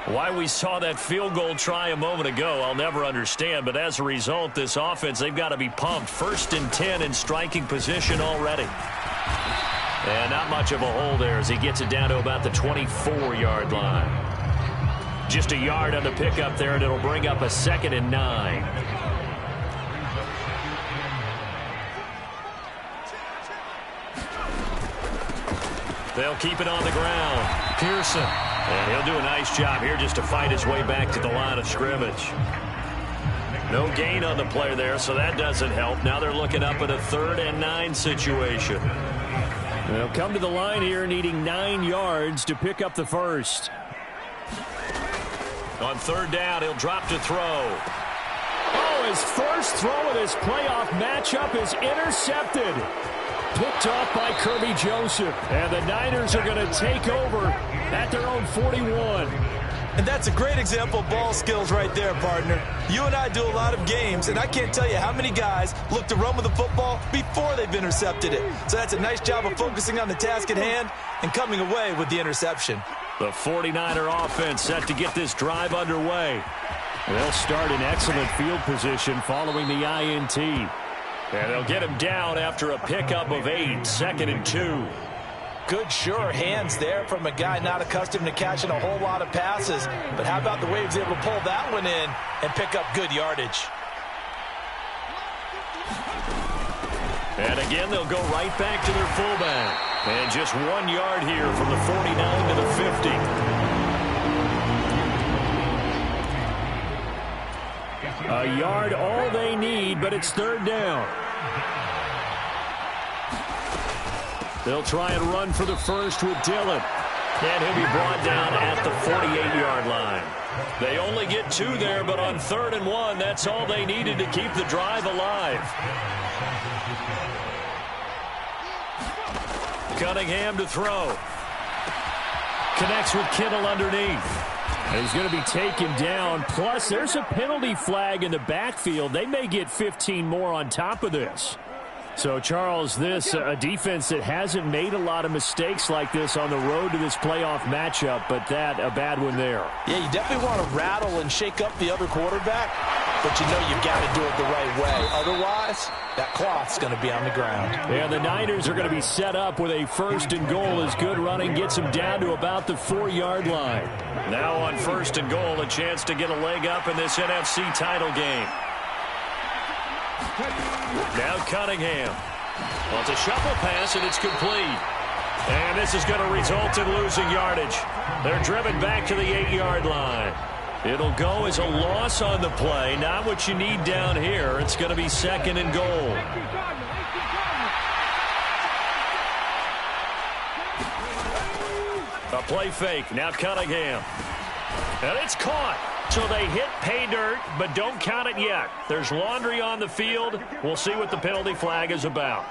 Why we saw that field goal try a moment ago, I'll never understand. But as a result, this offense, they've got to be pumped. 1st and 10 in striking position already. And not much of a hole there as he gets it down to about the 24-yard line. Just a yard on the pickup there, and it'll bring up a 2nd and 9. They'll keep it on the ground. Pearson. And he'll do a nice job here just to fight his way back to the line of scrimmage. No gain on the play there, so that doesn't help. Now they're looking up at a 3rd and 9 situation. They'll come to the line here needing 9 yards to pick up the first. On 3rd down, he'll drop to throw. Oh, his first throw of this playoff matchup is intercepted. Picked off by Kirby Joseph. And the Niners are going to take over at their own 41. And that's a great example of ball skills right there, partner. You and I do a lot of games, and I can't tell you how many guys look to run with the football before they've intercepted it. So that's a nice job of focusing on the task at hand and coming away with the interception. The 49er offense set to get this drive underway. They'll start in excellent field position following the INT. And they'll get him down after a pickup of 8, 2nd and 2. Good, sure hands there from a guy not accustomed to catching a whole lot of passes. But how about the way he was able to pull that one in and pick up good yardage? And again, they'll go right back to their fullback. And just 1 yard here from the 49 to the 50. A yard all they need, but it's 3rd down. They'll try and run for the first with Dillon. And he'll be brought down at the 48-yard line. They only get 2 there, but on 3rd and 1, that's all they needed to keep the drive alive. Cunningham to throw. Connects with Kittle underneath. And he's going to be taken down. Plus, there's a penalty flag in the backfield. They may get 15 more on top of this. So, Charles, this a defense that hasn't made a lot of mistakes like this on the road to this playoff matchup, but that a bad one there. Yeah, you definitely want to rattle and shake up the other quarterback, but you know you've got to do it the right way. Otherwise, that cloth's going to be on the ground. And the Niners are going to be set up with a 1st and goal as good running gets them down to about the 4-yard line. Now on 1st and goal, a chance to get a leg up in this NFC title game. Now Cunningham. Well, it's a shuffle pass, and it's complete. And this is going to result in losing yardage. They're driven back to the 8-yard line. It'll go as a loss on the play. Not what you need down here. It's going to be 2nd and goal. A play fake. Now Cunningham. And it's caught. So they hit pay dirt, but don't count it yet. There's laundry on the field. We'll see what the penalty flag is about.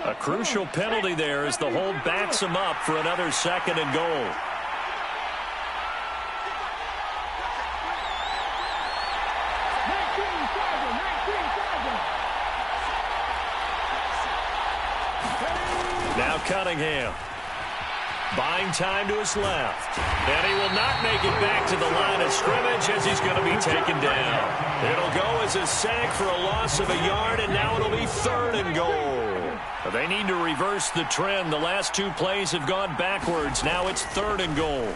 A crucial penalty there as the hold backs him up for another 2nd and goal. Now Cunningham. Buying time to his left. And he will not make it back to the line of scrimmage as he's going to be taken down. It'll go as a sack for a loss of a yard, and now it'll be 3rd and goal. They need to reverse the trend. The last 2 plays have gone backwards. Now it's 3rd and goal.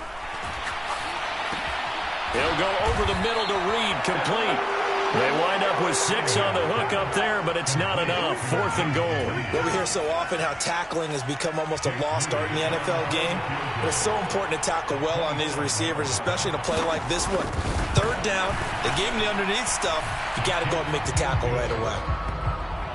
He'll go over the middle to Reed, complete. They wind up with 6 on the hook up there, but it's not enough. 4th and goal. Well, we hear so often how tackling has become almost a lost art in the NFL game. But it's so important to tackle well on these receivers, especially in a play like this one. 3rd down, they gave him the underneath stuff. You got to go and make the tackle right away.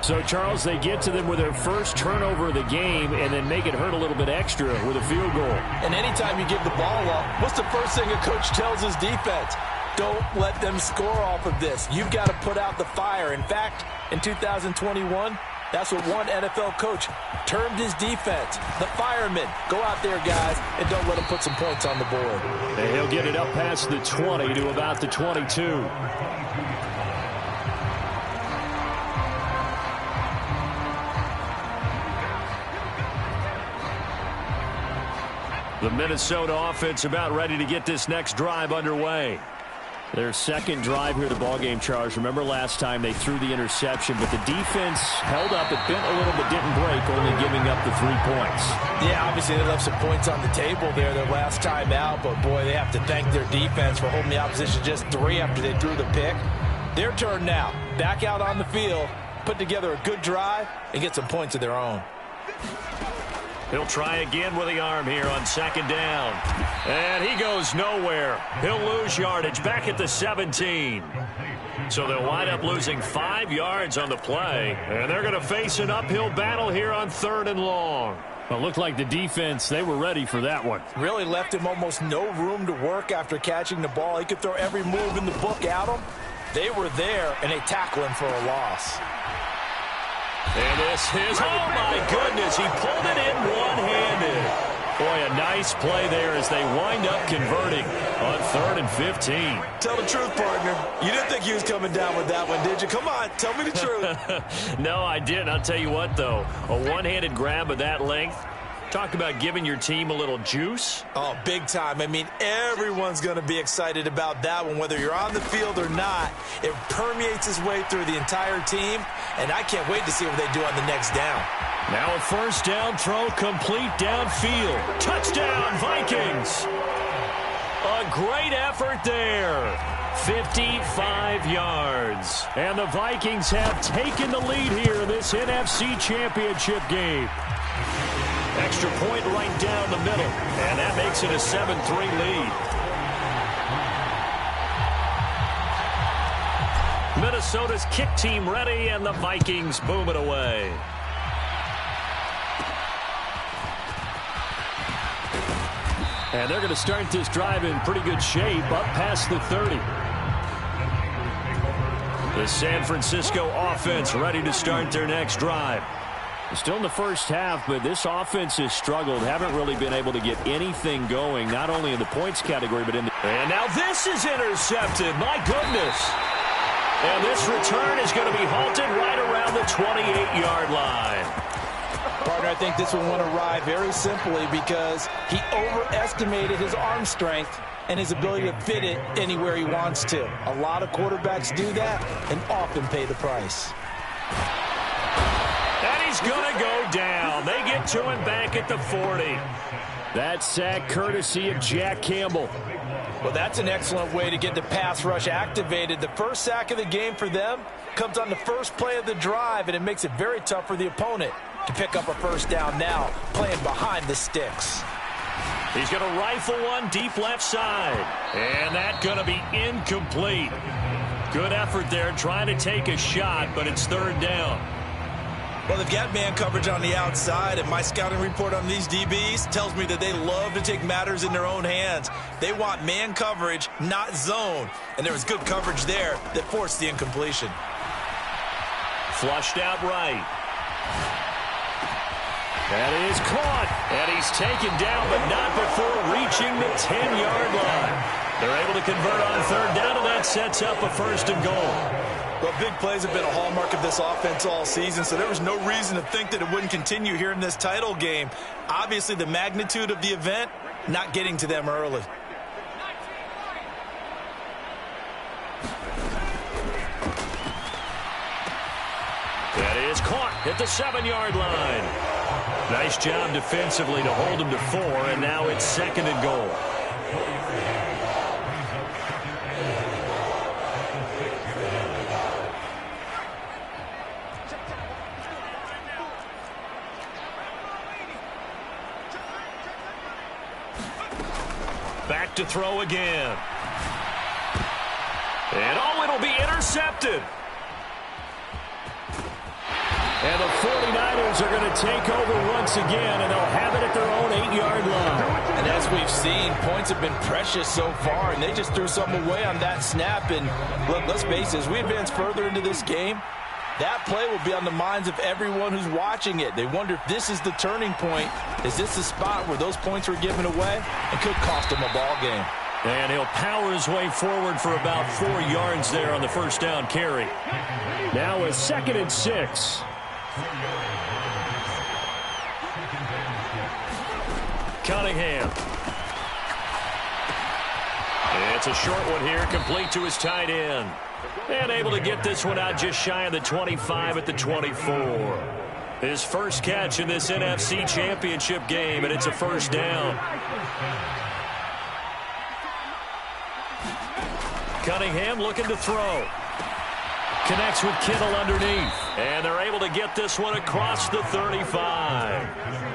So, Charles, they get to them with their first turnover of the game and then make it hurt a little bit extra with a field goal. And anytime you give the ball up, what's the first thing a coach tells his defense? Don't let them score off of this. You've got to put out the fire. In fact, in 2021, that's what one NFL coach termed his defense. The firemen. Go out there, guys, and don't let them put some points on the board. And he'll get it up past the 20 to about the 22. The Minnesota offense about ready to get this next drive underway. Their second drive here, the ballgame, Charles. Remember last time they threw the interception, but the defense held up. It bent a little, but didn't break, only giving up the 3 points. Yeah, obviously they left some points on the table there their last time out, but boy, they have to thank their defense for holding the opposition just 3 after they threw the pick. Their turn now. Back out on the field, put together a good drive, and get some points of their own. He'll try again with the arm here on second down. And he goes nowhere. He'll lose yardage back at the 17. So they'll wind up losing 5 yards on the play. And they're going to face an uphill battle here on 3rd and long. Well, it looked like the defense, they were ready for that one. Really left him almost no room to work after catching the ball. He could throw every move in the book at him. They were there, and they tackle him for a loss. And this is, oh my goodness, he pulled it in one-handed. Boy, a nice play there as they wind up converting on 3rd and 15. Tell the truth, partner. You didn't think he was coming down with that one, did you? Come on, tell me the truth. No, I didn't. I'll tell you what, though. A one-handed grab of that length. Talk about giving your team a little juice. Oh, big time. I mean, everyone's going to be excited about that one, whether you're on the field or not. It permeates its way through the entire team, and I can't wait to see what they do on the next down. Now a first down throw complete downfield. Touchdown, Vikings. A great effort there. 55 yards. And the Vikings have taken the lead here in this NFC Championship game. Extra point right down the middle, and that makes it a 7-3 lead. Minnesota's kick team ready, and the Vikings boom it away. And they're going to start this drive in pretty good shape, up past the 30. The San Francisco offense ready to start their next drive. Still in the first half, but this offense has struggled. Haven't really been able to get anything going, not only in the points category, but in the... And now this is intercepted. My goodness. And this return is going to be halted right around the 28-yard line. Partner, I think this one went awry very simply because he overestimated his arm strength and his ability to fit it anywhere he wants to. A lot of quarterbacks do that and often pay the price. And he's going to go down. They get to him back at the 40. That sack courtesy of Jack Campbell. Well, that's an excellent way to get the pass rush activated. The first sack of the game for them comes on the first play of the drive, and it makes it very tough for the opponent to pick up a first down now, playing behind the sticks. He's going to rifle one deep left side. And that's going to be incomplete. Good effort there trying to take a shot, but it's 3rd down. Well, they've got man coverage on the outside, and my scouting report on these DBs tells me that they love to take matters in their own hands. They want man coverage, not zone. And there was good coverage there that forced the incompletion. Flushed out right. That is caught. And he's taken down, but not before reaching the 10-yard line. They're able to convert on 3rd down, and that sets up a 1st and goal. Well, big plays have been a hallmark of this offense all season, so there was no reason to think that it wouldn't continue here in this title game. Obviously, the magnitude of the event, not getting to them early. That is caught at the 7-yard line. Nice job defensively to hold him to 4, and now it's 2nd and goal. Back to throw again. And oh, it'll be intercepted. And the 49ers are going to take over once again, and they'll have it at their own 8-yard line. And as we've seen, points have been precious so far, and they just threw something away on that snap. And look, let's face it, as we advance further into this game, that play will be on the minds of everyone who's watching it. They wonder if this is the turning point. Is this the spot where those points were given away? It could cost them a ball game. And he'll power his way forward for about 4 yards there on the first down carry. Now a 2nd and 6. Cunningham. It's a short one here, complete to his tight end. And able to get this one out just shy of the 25 at the 24. His first catch in this NFC Championship game, and it's a first down. Cunningham looking to throw. Connects with Kittle underneath. And they're able to get this one across the 35.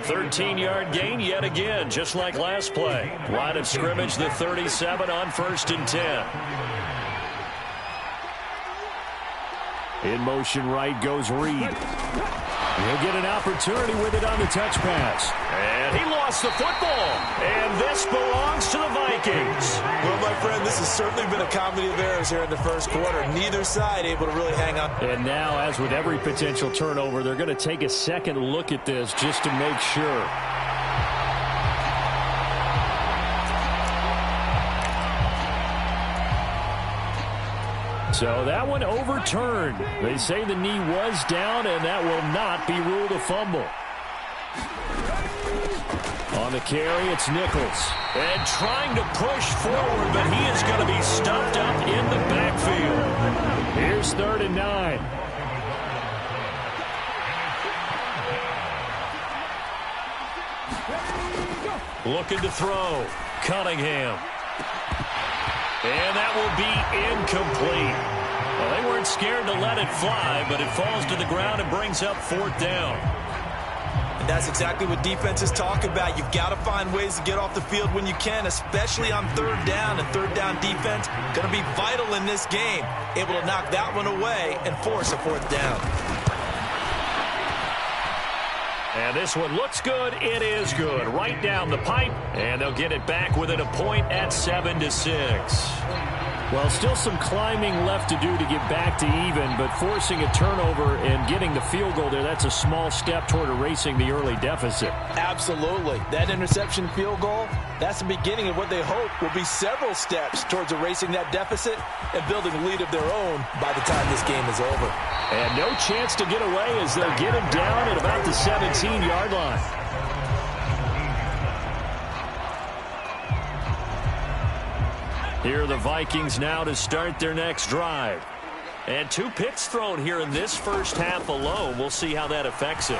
13-yard gain yet again, just like last play. Line of scrimmage, the 37 on 1st and 10. In motion right goes Reed. He'll get an opportunity with it on the touch pass. And he lost the football. And this belongs to the Vikings. Well, my friend, this has certainly been a comedy of errors here in the first quarter. Neither side able to really hang on. And now, as with every potential turnover, they're going to take a second look at this just to make sure. So that one overturned. They say the knee was down, and that will not be ruled a fumble. On the carry, it's Nichols. And trying to push forward, but he is going to be stuffed up in the backfield. Here's 3rd and 9. Looking to throw. Cunningham. And that will be incomplete. Well, they weren't scared to let it fly, but it falls to the ground and brings up 4th down. And that's exactly what defenses talk about. You've got to find ways to get off the field when you can, especially on 3rd down. And 3rd down defense going to be vital in this game. Able to knock that one away and force a 4th down. And this one looks good. It is good. Right down the pipe. And they'll get it back within a point at 7-6. Well, still some climbing left to do to get back to even, but forcing a turnover and getting the field goal there, that's a small step toward erasing the early deficit. Absolutely. That interception field goal, that's the beginning of what they hope will be several steps towards erasing that deficit and building a lead of their own by the time this game is over. And no chance to get away as they'll get him down at about the 17-yard line. Here are the Vikings now to start their next drive. And 2 picks thrown here in this first half alone. We'll see how that affects him.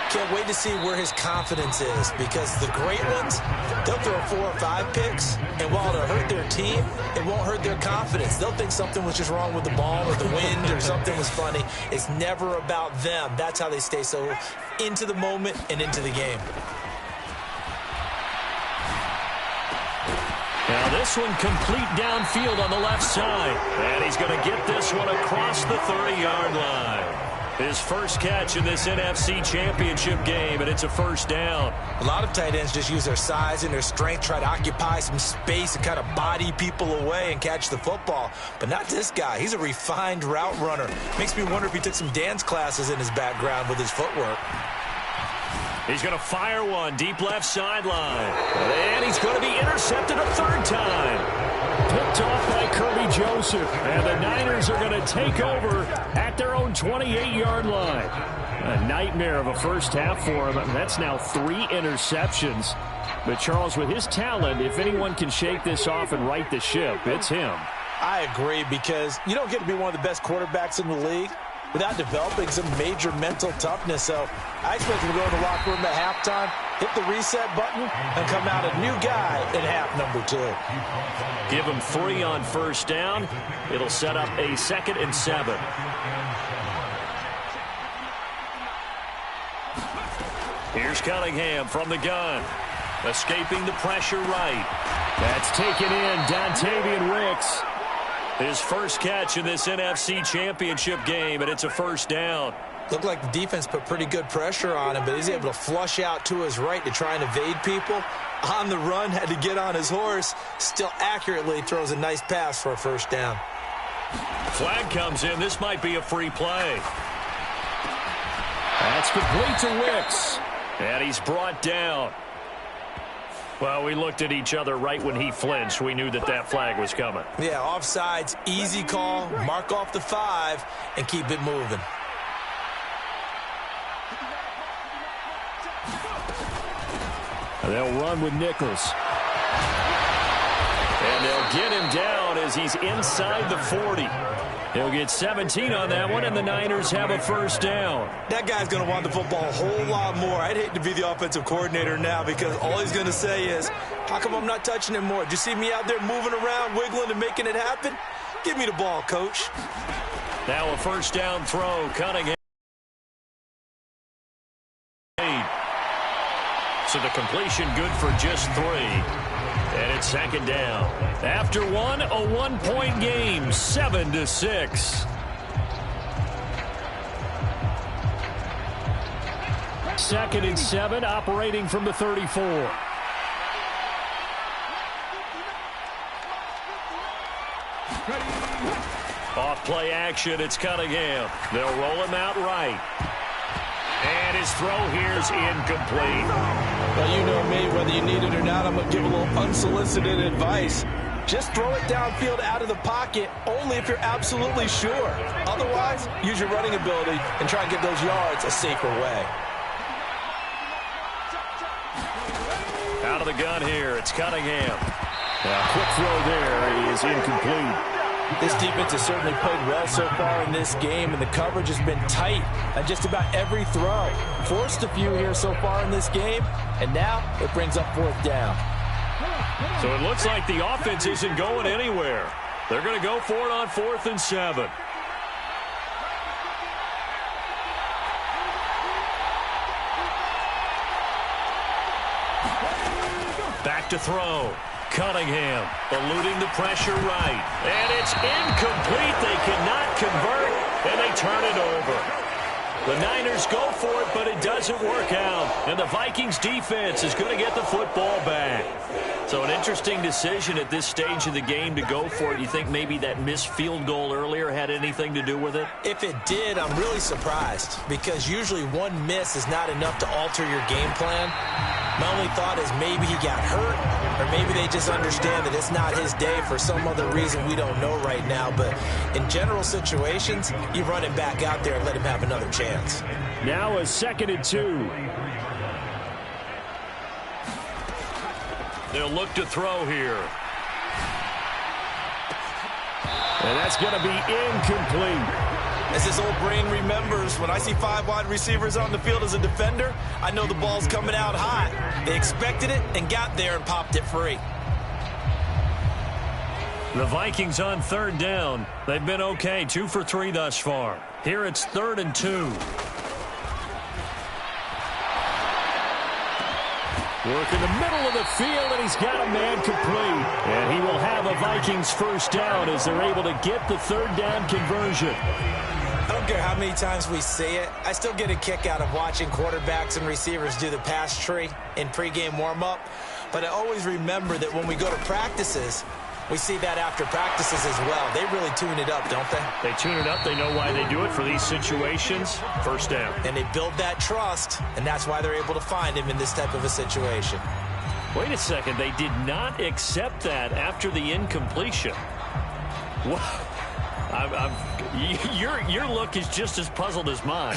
Can't wait to see where his confidence is, because the great ones, they'll throw 4 or 5 picks, and while it'll hurt their team, it won't hurt their confidence. They'll think something was just wrong with the ball or the wind or something was funny. It's never about them. That's how they stay so into the moment and into the game. Now this one complete downfield on the left side. And he's going to get this one across the 30-yard line. His first catch in this NFC Championship game, and it's a first down. A lot of tight ends just use their size and their strength, try to occupy some space and kind of body people away and catch the football. But not this guy. He's a refined route runner. Makes me wonder if he took some dance classes in his background with his footwork. He's going to fire one deep left sideline. And he's going to be intercepted a 3rd time. Picked off by Kirby Joseph. And the Niners are going to take over at their own 28-yard line. A nightmare of a first half for him. That's now 3 interceptions. But Charles, with his talent, if anyone can shake this off and right the ship, it's him. I agree, because you don't get to be one of the best quarterbacks in the league without developing some major mental toughness. So I expect him to go in the locker room at halftime, hit the reset button, and come out a new guy in half number 2. Give him 3 on first down. It'll set up a 2nd and 7. Here's Cunningham from the gun. Escaping the pressure right. That's taken in. Dontavian Wicks. His first catch in this NFC Championship game, and it's a first down. Looked like the defense put pretty good pressure on him, but he's able to flush out to his right to try and evade people. On the run, had to get on his horse. Still accurately throws a nice pass for a first down. Flag comes in. This might be a free play. That's complete to Wicks. And he's brought down. Well, we looked at each other right when he flinched. We knew that that flag was coming. Yeah, offsides, easy call. Mark off the 5 and keep it moving. They'll run with Nichols. And they'll get him down as he's inside the 40. He'll get 17 on that one, and the Niners have a first down. That guy's going to want the football a whole lot more. I'd hate to be the offensive coordinator now because all he's going to say is, how come I'm not touching it more? Did you see me out there moving around, wiggling, and making it happen? Give me the ball, coach. Now a first down throw. Cunningham. So the completion good for just 3. And it's second down. After one, a 1-point game, 7-6. Second and 7, operating from the 34. Off play action, it's Cunningham. They'll roll him out right. And his throw here's incomplete. Well, you know me, whether you need it or not, I'm going to give a little unsolicited advice. Just throw it downfield out of the pocket, only if you're absolutely sure. Otherwise, use your running ability and try and get those yards a safer way. Out of the gun here, it's Cunningham. A quick throw there is incomplete. This defense has certainly played well so far in this game, and the coverage has been tight on just about every throw. Forced a few here so far in this game, and now it brings up fourth down. So it looks like the offense isn't going anywhere. They're going to go for it on 4th and 7. Back to throw. Cunningham eluding the pressure right. And it's incomplete. They cannot convert, and they turn it over. The Niners go for it, but it doesn't work out. And the Vikings defense is going to get the football back. So an interesting decision at this stage of the game to go for it. You think maybe that missed field goal earlier had anything to do with it? If it did, I'm really surprised, because usually one miss is not enough to alter your game plan. My only thought is maybe he got hurt, or maybe they just understand that it's not his day for some other reason we don't know right now. But in general situations, you run him back out there and let him have another chance. Now a 2nd and 2. They'll look to throw here. And that's going to be incomplete. As this old brain remembers, when I see 5 wide receivers on the field as a defender, I know the ball's coming out hot. They expected it and got there and popped it free. The Vikings on 3rd down. They've been okay, 2 for 3 thus far. Here it's 3rd and 2. Work in the middle of the field, and he's got a man complete. And he will have a Vikings first down as they're able to get the 3rd down conversion. I don't care how many times we say it, I still get a kick out of watching quarterbacks and receivers do the pass tree in pregame warm-up. But I always remember that when we go to practices, we see that after practices as well. They really tune it up, don't they? They tune it up. They know why they do it for these situations. First down. And they build that trust, and that's why they're able to find him in this type of a situation. Wait a second. They did not accept that after the incompletion. What? Your look is just as puzzled as mine.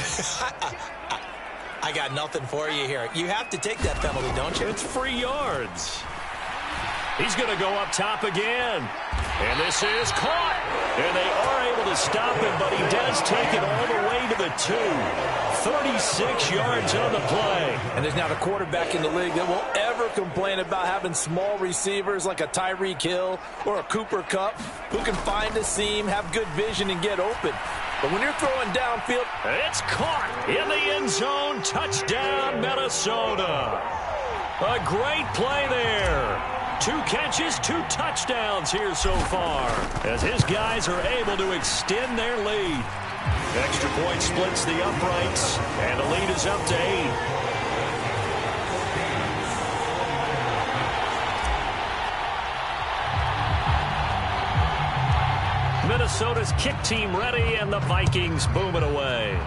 I got nothing for you here. You have to take that penalty, don't you? It's free yards. He's going to go up top again. And this is caught. And they are able to stop him, but he does take it all the way to the 2. 36 yards on the play. And there's not a quarterback in the league that will ever complain about having small receivers like a Tyreek Hill or a Cooper Kupp who can find a seam, have good vision, and get open. But when you're throwing downfield, it's caught in the end zone. Touchdown, Minnesota. A great play there. 2 catches, 2 touchdowns here so far, as his guys are able to extend their lead. Extra point splits the uprights, and the lead is up to 8. Minnesota's kick team ready, and the Vikings boom it away.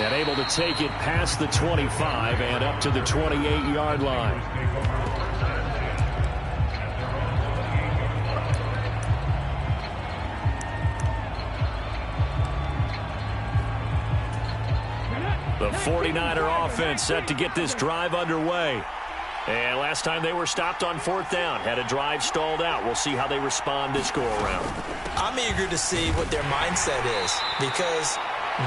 And able to take it past the 25 and up to the 28-yard line. The 49er offense set to get this drive underway. And last time they were stopped on 4th down, had a drive stalled out. We'll see how they respond this go-around. I'm eager to see what their mindset is, because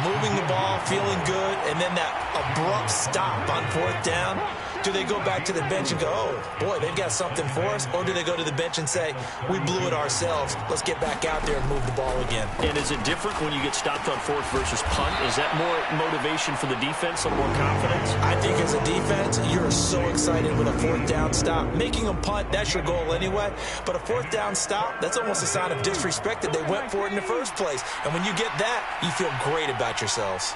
moving the ball, feeling good, and then that abrupt stop on 4th down, do they go back to the bench and go, oh, boy, they've got something for us? Or do they go to the bench and say, we blew it ourselves, let's get back out there and move the ball again? And is it different when you get stopped on 4th versus punt? Is that more motivation for the defense, a little more confidence? I think as a defense, you're so excited with a 4th down stop. Making them punt, that's your goal anyway. But a 4th down stop, that's almost a sign of disrespect that they went for it in the first place. And when you get that, you feel great about yourselves.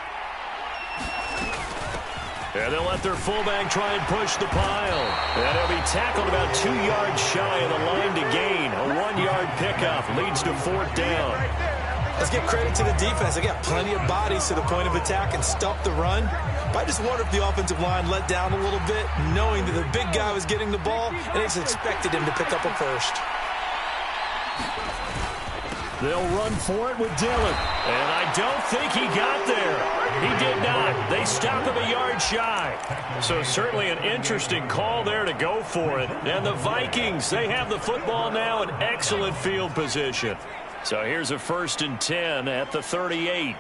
And they'll let their fullback try and push the pile. And he'll be tackled about 2 yards shy of the line to gain. A 1-yard pickup leads to 4th down. Let's give credit to the defense. They got plenty of bodies to the point of attack and stop the run. But I just wonder if the offensive line let down a little bit, knowing that the big guy was getting the ball, and it's expected him to pick up a first. They'll run for it with Dillon. And I don't think he got there. He did not. They stop him a yard shy. So certainly an interesting call there to go for it. And the Vikings, they have the football now in excellent field position. So here's a 1st and 10 at the 38.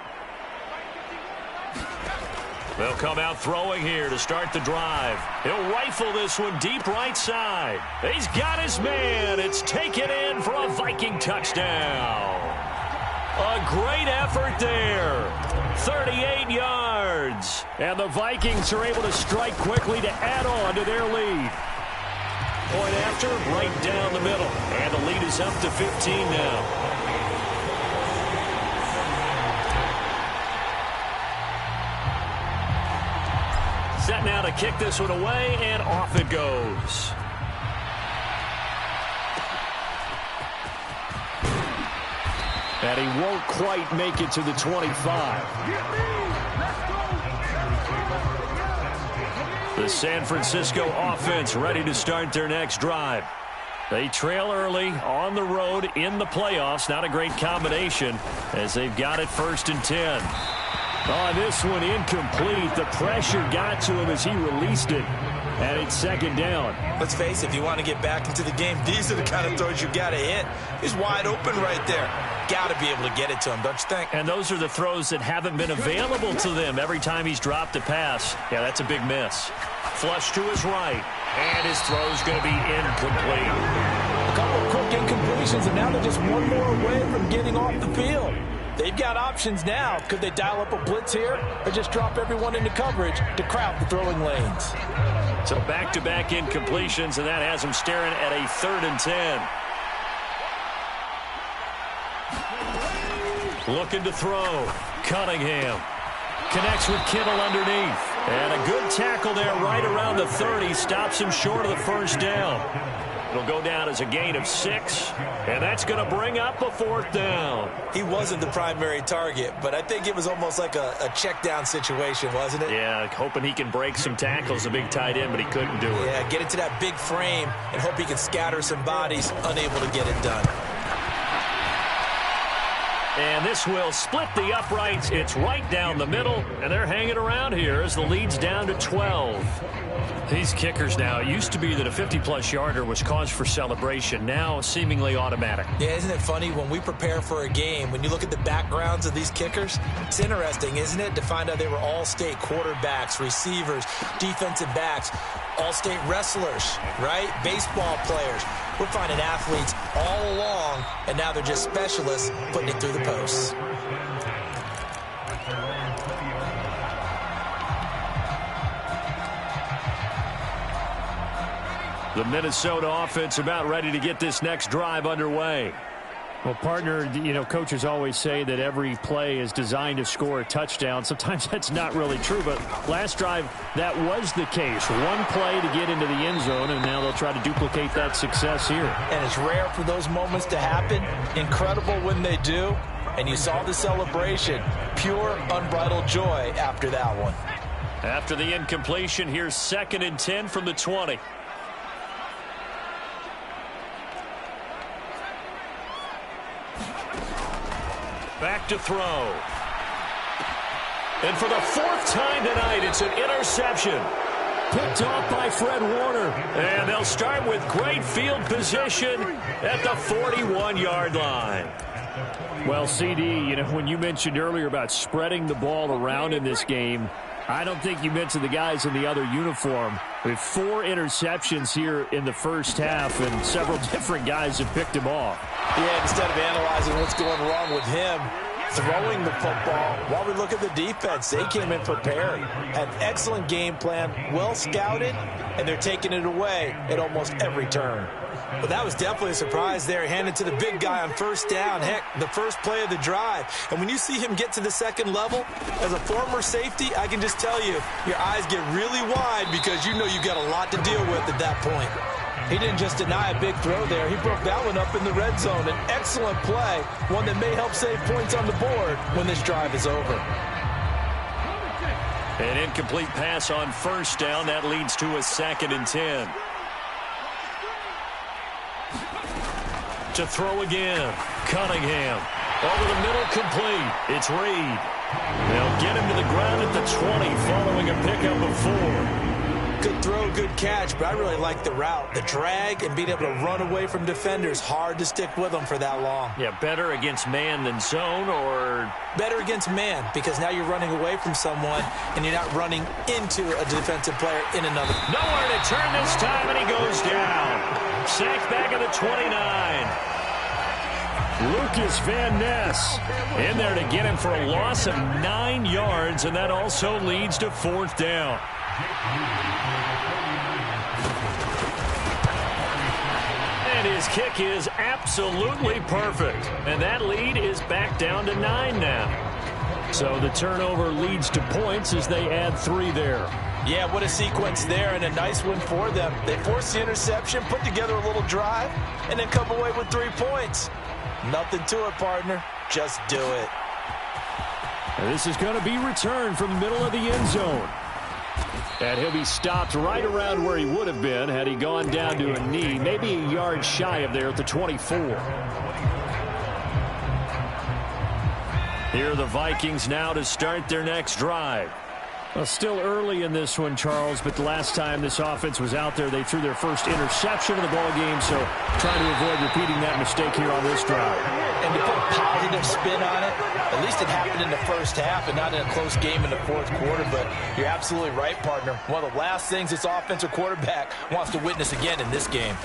They'll come out throwing here to start the drive. He'll rifle this one deep right side. He's got his man. It's taken in for a Viking touchdown. A great effort there. 38 yards. And the Vikings are able to strike quickly to add on to their lead. Point after, right down the middle. And the lead is up to 15 now. Set now to kick this one away, and off it goes. And he won't quite make it to the 25. The San Francisco offense ready to start their next drive. They trail early on the road in the playoffs. Not a great combination as they've got it 1st and 10. Oh, this one incomplete. The pressure got to him as he released it. And it's 2nd down. Let's face it, if you want to get back into the game, these are the kind of throws you got to hit. He's wide open right there. Got to be able to get it to him, don't you think? And those are the throws that haven't been available to them every time he's dropped a pass. Yeah, that's a big miss. Flush to his right. And his throw's going to be incomplete. A couple of quick incompletions, and now they're just one more away from getting off the field. They've got options now. Could they dial up a blitz here or just drop everyone into coverage to crowd the throwing lanes? So back-to-back incompletions, and that has them staring at a 3rd and 10. Looking to throw. Cunningham connects with Kittle underneath. And a good tackle there right around the 30. Stops him short of the 1st down. It'll go down as a gain of 6, and that's going to bring up a 4th down. He wasn't the primary target, but I think it was almost like a check down situation, wasn't it? Yeah, hoping he can break some tackles, a big tight end, but he couldn't do it. Yeah, get into that big frame and hope he can scatter some bodies, unable to get it done. And this will split the uprights. It's right down the middle, and they're hanging around here as the lead's down to 12. These kickers now, it used to be that a 50-plus yarder was cause for celebration. Now, seemingly automatic. Yeah, isn't it funny? When we prepare for a game, when you look at the backgrounds of these kickers, it's interesting, isn't it, to find out they were all-state quarterbacks, receivers, defensive backs, all-state wrestlers, right? Baseball players. We're finding athletes all along, and now they're just specialists putting it through the posts. The Minnesota offense about ready to get this next drive underway. Well, partner, you know, coaches always say that every play is designed to score a touchdown. Sometimes that's not really true, but last drive, that was the case. One play to get into the end zone, and now they'll try to duplicate that success here. And it's rare for those moments to happen. Incredible when they do. And you saw the celebration. Pure, unbridled joy after that one. After the incompletion, here's 2nd and 10 from the 20. Back to throw. And for the fourth time tonight, it's an interception. Picked off by Fred Warner. And they'll start with great field position at the 41-yard line. Well, CD, when you mentioned earlier about spreading the ball around in this game, I don't think you mentioned the guys in the other uniform. With 4 interceptions here in the first half, and several different guys have picked him off. Yeah, instead of analyzing what's going wrong with him, throwing the football, while we look at the defense, they came in prepared, had an excellent game plan, well scouted, and they're taking it away at almost every turn. Well, that was definitely a surprise there, handed to the big guy on first down. Heck, the first play of the drive. And when you see him get to the second level, as a former safety, I can just tell you, your eyes get really wide because you know you've got a lot to deal with at that point. He didn't just deny a big throw there. He broke that one up in the red zone. An excellent play, one that may help save points on the board when this drive is over. An incomplete pass on first down. That leads to a 2nd and 10. To throw again. Cunningham. Over the middle, complete. It's Reed. They'll get him to the ground at the 20 following a pickup of 4. Good throw, good catch, but I really like the route. The drag and being able to run away from defenders, hard to stick with them for that long. Yeah, better against man than zone, or? Better against man, because now you're running away from someone and you're not running into a defensive player in another. Nowhere to turn this time, and he goes down. Sacked back at the 29. Lucas Van Ness in there to get him for a loss of 9 yards, and that also leads to 4th down. And his kick is absolutely perfect. And that lead is back down to 9 now. So the turnover leads to points as they add 3 there. Yeah, what a sequence there, and a nice one for them. They forced the interception, put together a little drive, and then come away with 3 points. Nothing to it, partner. Just do it. And this is going to be returned from the middle of the end zone. And he'll be stopped right around where he would have been had he gone down to a knee, maybe a yard shy of there at the 24. Here are the Vikings now to start their next drive. Well, still early in this one, Charles, but the last time this offense was out there, they threw their first interception of the ball game, so trying to avoid repeating that mistake here on this drive. And to put a positive spin on it, at least it happened in the first half and not in a close game in the fourth quarter, but you're absolutely right, partner. One of the last things this offensive quarterback wants to witness again in this game.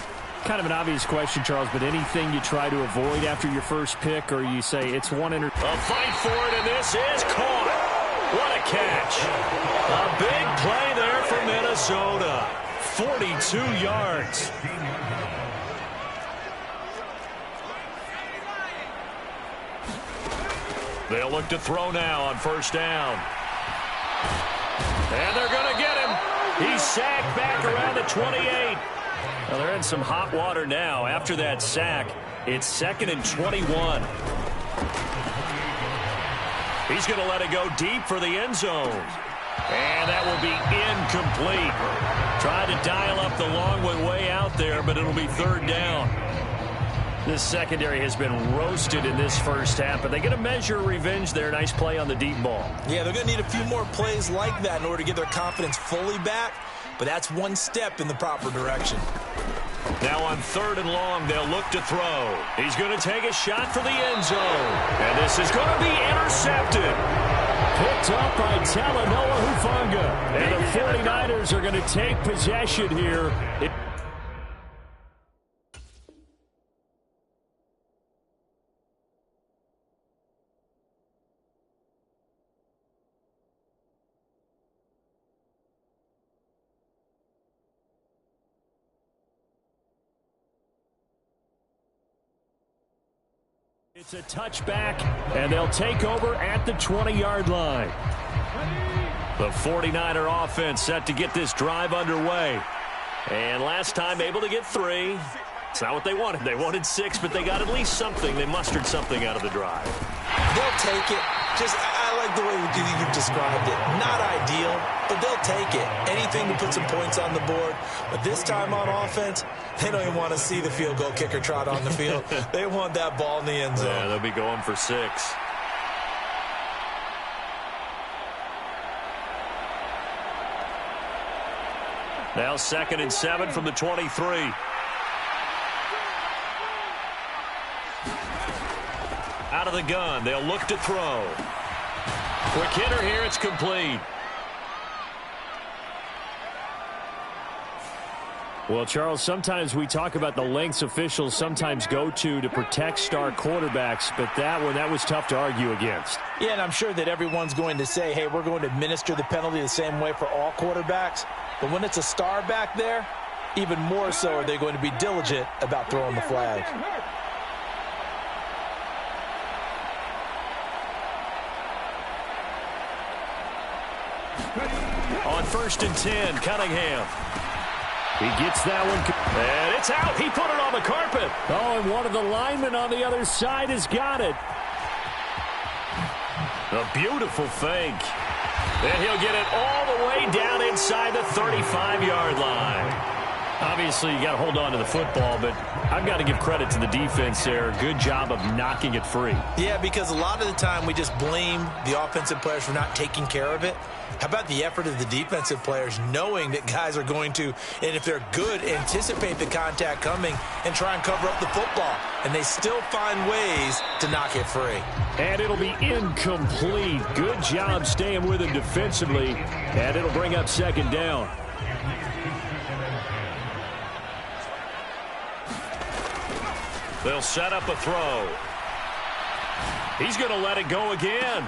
Kind of an obvious question, Charles, but anything you try to avoid after your first pick, or you say it's one A fight for it, and this is caught. What a catch. A big play there for Minnesota. 42 yards. They'll look to throw now on first down. And they're going to get him. He's sacked back around the 28. Well, they're in some hot water now. After that sack, it's 2nd and 21. He's going to let it go deep for the end zone. And that will be incomplete. Tried to dial up the long one way out there, but it'll be 3rd down. This secondary has been roasted in this first half, but they get a measure of revenge there. Nice play on the deep ball. Yeah, they're going to need a few more plays like that in order to get their confidence fully back, but that's one step in the proper direction. Now on 3rd and long, they'll look to throw. He's going to take a shot for the end zone. And this is going to be intercepted. Picked up by Talanoa Hufanga. And the 49ers are going to take possession here. It's a touchback, and they'll take over at the 20-yard line. The 49er offense set to get this drive underway. And last time able to get 3. It's not what they wanted. They wanted 6, but they got at least something. They mustered something out of the drive. They'll take it. I like the way you've described it. Not ideal, but they'll take it. Anything to put some points on the board. But this time on offense, they don't even want to see the field goal kicker trot on the field. They want that ball in the end zone. Yeah, they'll be going for 6. Now 2nd and 7 from the 23. Out of the gun. They'll look to throw. Quick hitter here. It's complete. Well, Charles, sometimes we talk about the lengths officials sometimes go to protect star quarterbacks, but that was tough to argue against. Yeah, and I'm sure that everyone's going to say, hey, we're going to administer the penalty the same way for all quarterbacks. But when it's a star back there, even more so are they going to be diligent about throwing the flag. On 1st and 10, Cunningham. He gets that one, and it's out. He put it on the carpet. Oh, and one of the linemen on the other side has got it. A beautiful fake. And he'll get it all the way down inside the 35-yard line. Obviously, you got to hold on to the football, but I've got to give credit to the defense there. Good job of knocking it free. Yeah, because a lot of the time we just blame the offensive players for not taking care of it. How about the effort of the defensive players knowing that guys are going to, and if they're good, anticipate the contact coming and try and cover up the football. And they still find ways to knock it free. And it'll be incomplete. Good job staying with him defensively. And it'll bring up 2nd down. They'll set up a throw. He's going to let it go again.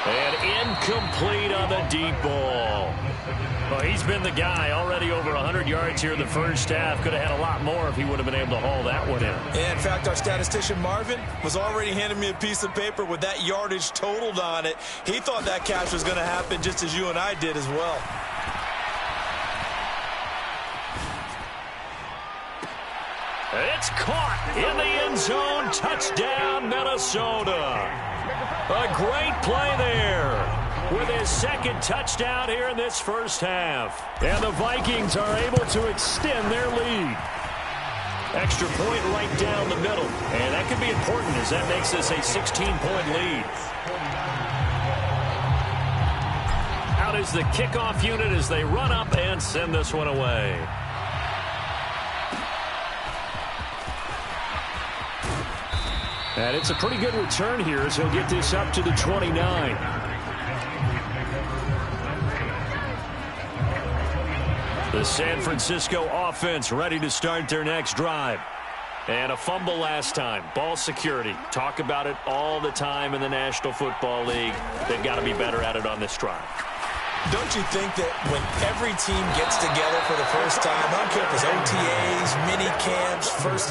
And incomplete on the deep ball. Well, he's been the guy already over 100 yards here in the first half. Could have had a lot more if he would have been able to haul that one in. In fact, our statistician Marvin was already handing me a piece of paper with that yardage totaled on it. He thought that catch was going to happen just as you and I did as well. It's caught in the end zone. Touchdown, Minnesota. A great play there with his 2nd touchdown here in this first half. And the Vikings are able to extend their lead. Extra point right down the middle. And that could be important as that makes this a 16-point lead. Out is the kickoff unit as they run up and send this one away. And it's a pretty good return here as he'll get this up to the 29. The San Francisco offense ready to start their next drive. And a fumble last time. Ball security. Talk about it all the time in the National Football League. They've got to be better at it on this drive. Don't you think that when every team gets together for the first time, I don't care if it's OTAs, mini camps,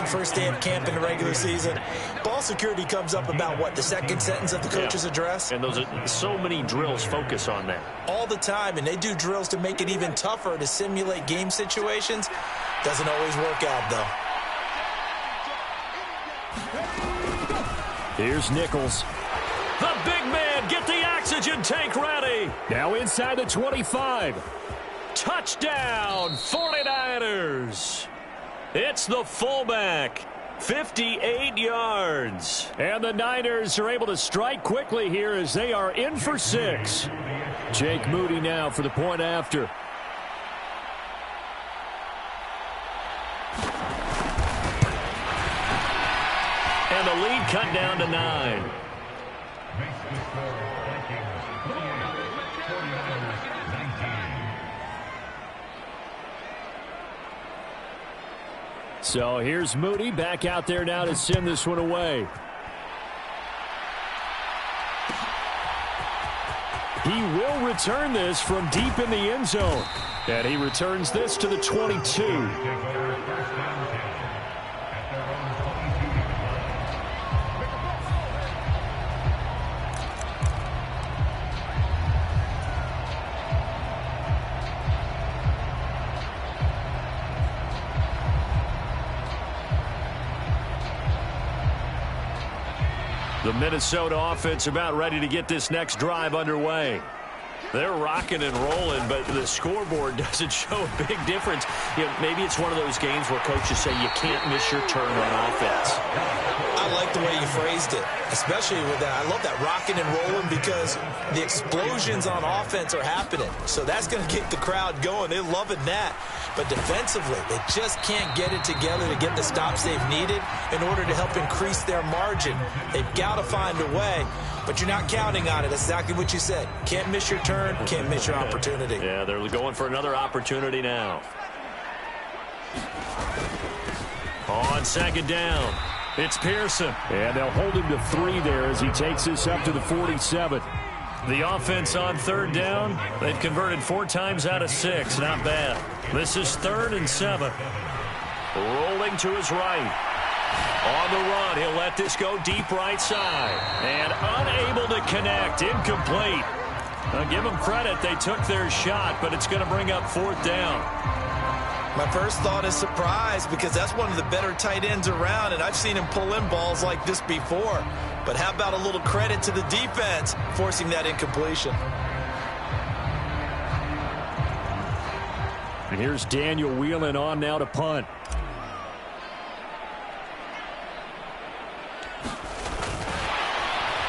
first day of camp in the regular season, ball security comes up about what, the 2nd sentence of the coach's address? And those are so many drills focus on that. All the time, and they do drills to make it even tougher to simulate game situations. Doesn't always work out, though. Here's Nichols. The big man, get the oxygen tank ready. Now inside the 25. Touchdown, 49ers. It's the fullback, 58 yards. And the Niners are able to strike quickly here as they are in for 6. Jake Moody now for the point after. And the lead cut down to 9. So here's Moody back out there now to send this one away. He will return this from deep in the end zone. And he returns this to the 22. The Minnesota offense about ready to get this next drive underway. They're rocking and rolling, but the scoreboard doesn't show a big difference. You know, maybe it's one of those games where coaches say you can't miss your turn on offense. I like the way you phrased it, especially with that. I love that rocking and rolling because the explosions on offense are happening. So that's going to get the crowd going. They're loving that. But defensively, they just can't get it together to get the stops they've needed in order to help increase their margin. They've got to find a way, but you're not counting on it. That's exactly what you said. Can't miss your turn, can't miss your opportunity. Yeah, they're going for another opportunity now. On second down, it's Pearson. And they'll hold him to 3 there as he takes this up to the 47. The offense on third down, they've converted 4 times out of 6. Not bad. This is 3rd and 7. Rolling to his right. On the run, he'll let this go deep right side. And unable to connect. Incomplete. Now give them credit. They took their shot, but it's going to bring up 4th down. My first thought is surprise because that's one of the better tight ends around, and I've seen him pull in balls like this before. But how about a little credit to the defense forcing that incompletion? And here's Daniel Whelan on now to punt.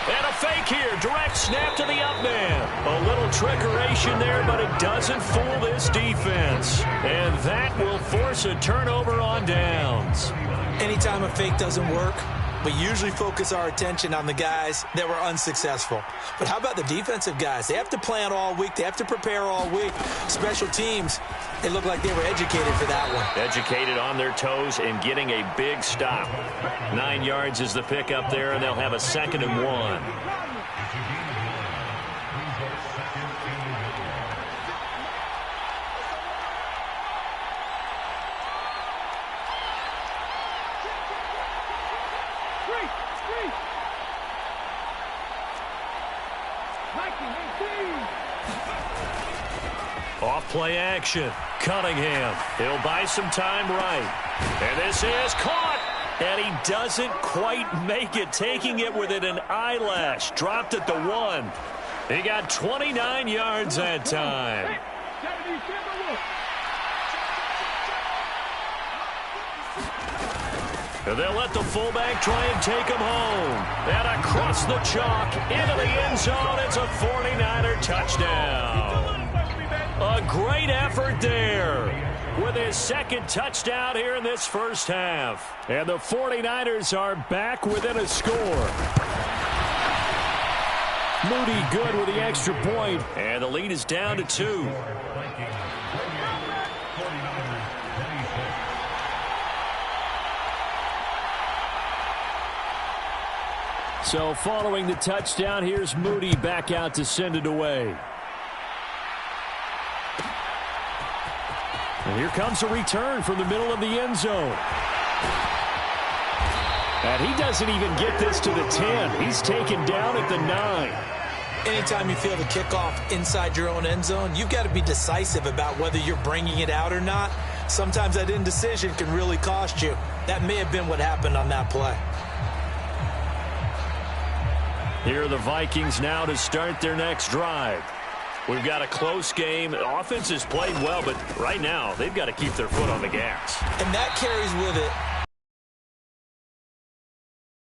And a fake here. Direct snap to the up man. A little trickeration there, but it doesn't fool this defense. And that will force a turnover on downs. Anytime a fake doesn't work, we usually focus our attention on the guys that were unsuccessful. But how about the defensive guys? They have to plan all week. They have to prepare all week. Special teams, they look like they were educated for that one. Educated on their toes and getting a big stop. 9 yards is the pickup there, and they'll have a 2nd and 1. Off play action. Cunningham. He'll buy some time right. And this is caught. And he doesn't quite make it. Taking it within an eyelash. Dropped at the 1. He got 29 yards that time. And they'll let the fullback try and take him home. And across the chalk into the end zone. It's a 49er touchdown. A great effort there with his 2nd touchdown here in this first half. And the 49ers are back within a score. Moody good with the extra point. And the lead is down to 2. So following the touchdown, here's Moody back out to send it away. And here comes a return from the middle of the end zone. And he doesn't even get this to the 10. He's taken down at the 9. Anytime you feel the kickoff inside your own end zone, you've got to be decisive about whether you're bringing it out or not. Sometimes that indecision can really cost you. That may have been what happened on that play. Here are the Vikings now to start their next drive. We've got a close game. The offense has played well, but right now they've got to keep their foot on the gas. And that carries with it.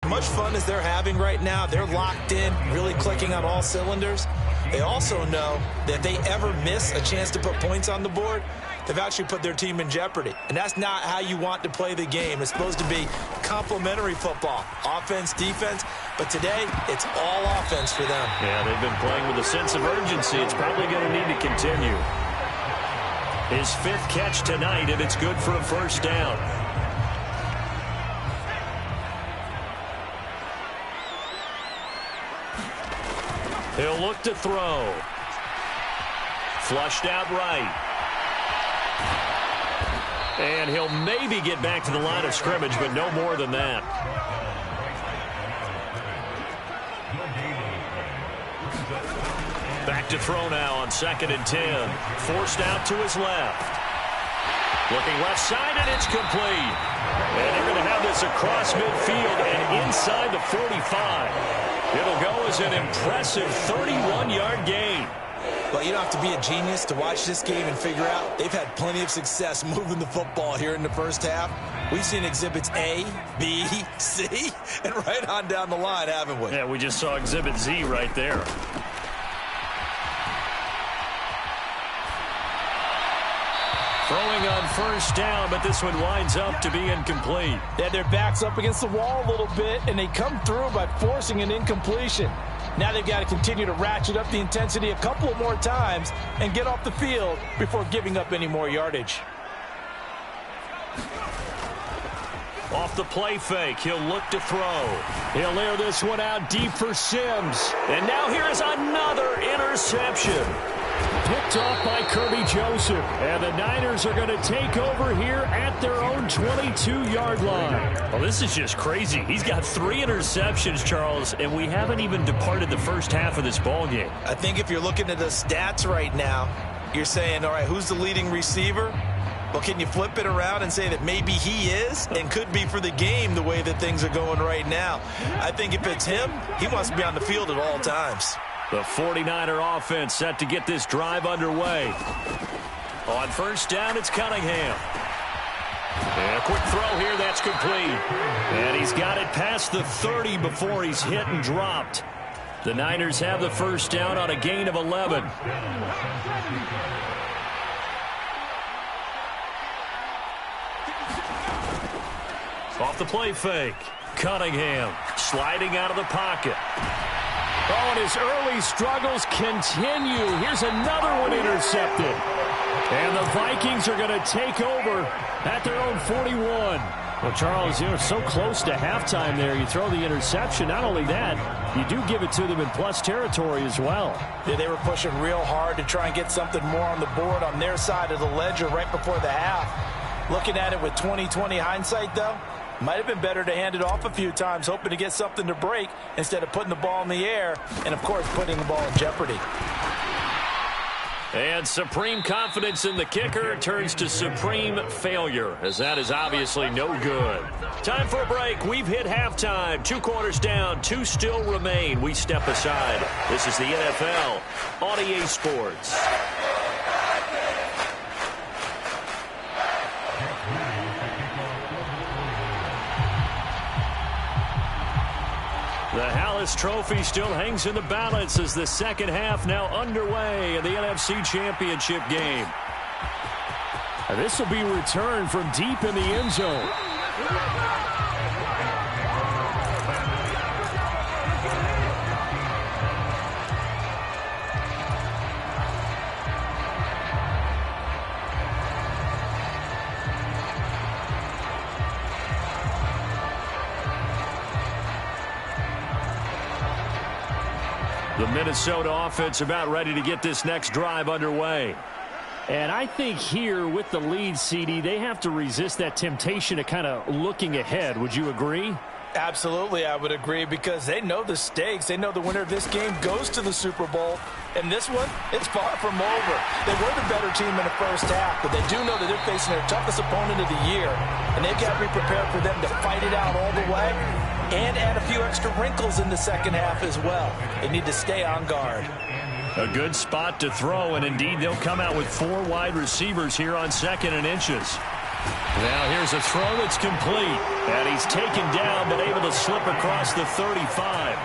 As much fun as they're having right now, they're locked in, really clicking on all cylinders. They also know that if they ever miss a chance to put points on the board, they've actually put their team in jeopardy. And that's not how you want to play the game. It's supposed to be complementary football, offense, defense. But today, it's all offense for them. Yeah, they've been playing with a sense of urgency. It's probably going to need to continue. His 5th catch tonight, and it's good for a first down. He'll look to throw. Flushed out right. And he'll maybe get back to the line of scrimmage, but no more than that. Back to throw now on 2nd and 10. Forced out to his left. Looking left side, and it's complete. And they're going to have this across midfield and inside the 45. It'll go as an impressive 31-yard gain. Well, you don't have to be a genius to watch this game and figure out they've had plenty of success moving the football here in the first half. We've seen exhibits A, B, C, and right on down the line, haven't we? Yeah, we just saw exhibit Z right there. Throwing on first down, but this one winds up to be incomplete. Yeah, their back's up against the wall a little bit, and they come through by forcing an incompletion. Now they've got to continue to ratchet up the intensity a couple of more times and get off the field before giving up any more yardage. Off the play fake, he'll look to throw. He'll air this one out deep for Sims. And now here is another interception. Picked off by Kirby Joseph. And the Niners are going to take over here at their own 22-yard line. Well, this is just crazy. He's got 3 interceptions, Charles, and we haven't even departed the first half of this ballgame. I think if you're looking at the stats right now, you're saying, all right, who's the leading receiver? Well, can you flip it around and say that maybe he is and could be for the game the way that things are going right now? I think if it's him, he wants to be on the field at all times. The 49er offense set to get this drive underway. On first down, it's Cunningham. And a quick throw here, that's complete. And he's got it past the 30 before he's hit and dropped. The Niners have the first down on a gain of 11. Off the play fake. Cunningham sliding out of the pocket. Oh, and his early struggles continue. Here's another one intercepted. And the Vikings are going to take over at their own 41. Well, Charles, you're so close to halftime there. You throw the interception. Not only that, you do give it to them in plus territory as well. Yeah, they were pushing real hard to try and get something more on the board on their side of the ledger right before the half. Looking at it with 20/20 hindsight, though, might have been better to hand it off a few times, hoping to get something to break instead of putting the ball in the air and, of course, putting the ball in jeopardy. And supreme confidence in the kicker turns to supreme failure, as that is obviously no good. Time for a break. We've hit halftime. 2 quarters down, 2 still remain. We step aside. This is the NFL on EA Sports. The Hallis Trophy still hangs in the balance as the second half now underway in the NFC Championship game. And this will be returned from deep in the end zone. The Minnesota offense about ready to get this next drive underway. And I think here with the lead, CD, they have to resist that temptation of kind of looking ahead. Would you agree? Absolutely, I would agree, because they know the stakes. They know the winner of this game goes to the Super Bowl. And this one, it's far from over. They were the better team in the first half, but they do know that they're facing their toughest opponent of the year. And they've got to be prepared for them to fight it out all the way and add a few extra wrinkles in the second half as well. They need to stay on guard. A good spot to throw, and indeed they'll come out with 4 wide receivers here on 2nd and inches. Now here's a throw that's complete. And he's taken down but able to slip across the 35.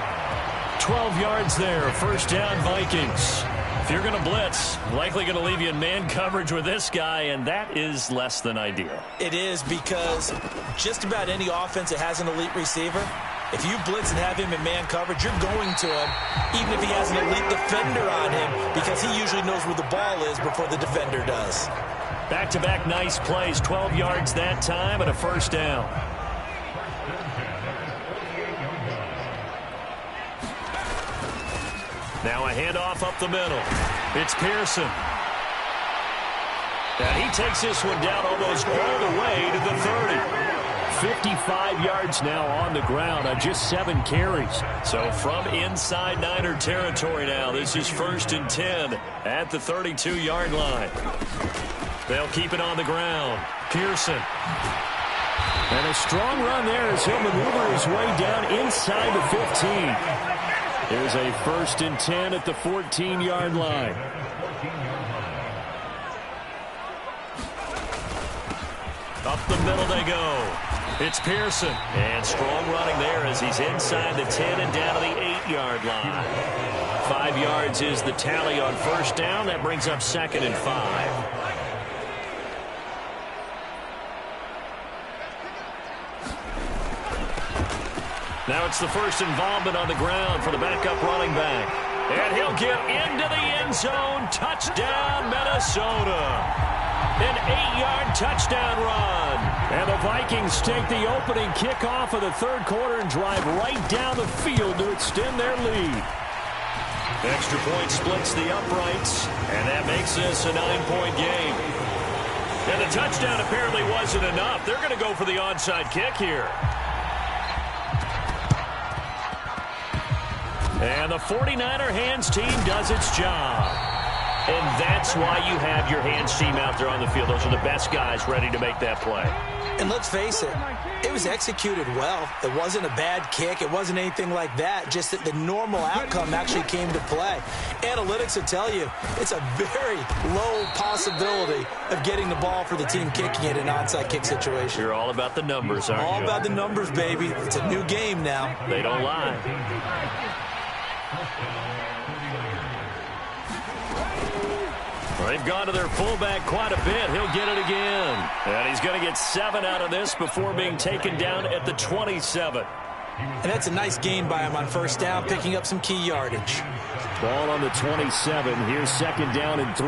12 yards there, first down Vikings. If you're going to blitz, likely going to leave you in man coverage with this guy, and that is less than ideal. It is, because just about any offense that has an elite receiver, if you blitz and have him in man coverage, you're going to him, even if he has an elite defender on him, because he usually knows where the ball is before the defender does. Back-to-back nice plays, 12 yards that time and a first down. Now a handoff up the middle. It's Pearson. And he takes this one down almost all the way to the 30. 55 yards now on the ground on just 7 carries. So from inside Niner territory now, this is 1st and 10 at the 32-yard line. They'll keep it on the ground. Pearson. And a strong run there as he'll maneuver his way down inside the 15. Here's a 1st and 10 at the 14-yard line. Up the middle they go. It's Pearson. And strong running there as he's inside the 10 and down to the 8-yard line. 5 yards is the tally on 1st down. That brings up 2nd and 5. Now it's the first involvement on the ground for the backup running back. And he'll get into the end zone. Touchdown, Minnesota. An 8-yard touchdown run. And the Vikings take the opening kickoff of the 3rd quarter and drive right down the field to extend their lead. Extra point splits the uprights, and that makes this a 9-point game. And the touchdown apparently wasn't enough. They're going to go for the onside kick here. And the 49er hands team does its job. And that's why you have your hands team out there on the field. Those are the best guys ready to make that play. And let's face it, it was executed well. It wasn't a bad kick. It wasn't anything like that. Just that the normal outcome actually came to play. Analytics will tell you it's a very low possibility of getting the ball for the team kicking it in an onside kick situation. You're all about the numbers, aren't you? All about the numbers, baby. It's a new game now. They don't lie. They've gone to their fullback quite a bit. He'll get it again. And he's going to get 7 out of this before being taken down at the 27. And that's a nice gain by him on 1st down, picking up some key yardage. Ball on the 27. Here's 2nd down and 3.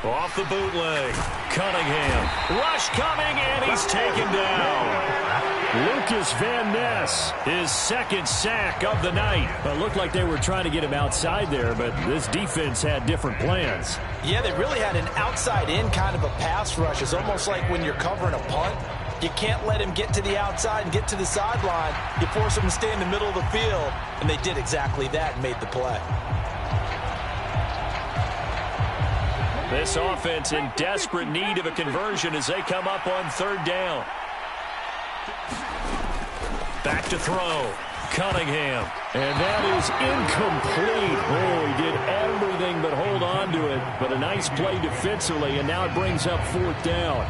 Off the bootleg. Cunningham. Rush coming, and he's taken down. Lucas Van Ness, his 2nd sack of the night. It looked like they were trying to get him outside there, but this defense had different plans. Yeah, they really had an outside-in kind of a pass rush. It's almost like when you're covering a punt. You can't let him get to the outside and get to the sideline. You force him to stay in the middle of the field, and they did exactly that and made the play. This offense in desperate need of a conversion as they come up on 3rd down. Back to throw. Cunningham. And that is incomplete. Oh, he did everything but hold on to it. But a nice play defensively, and now it brings up 4th down.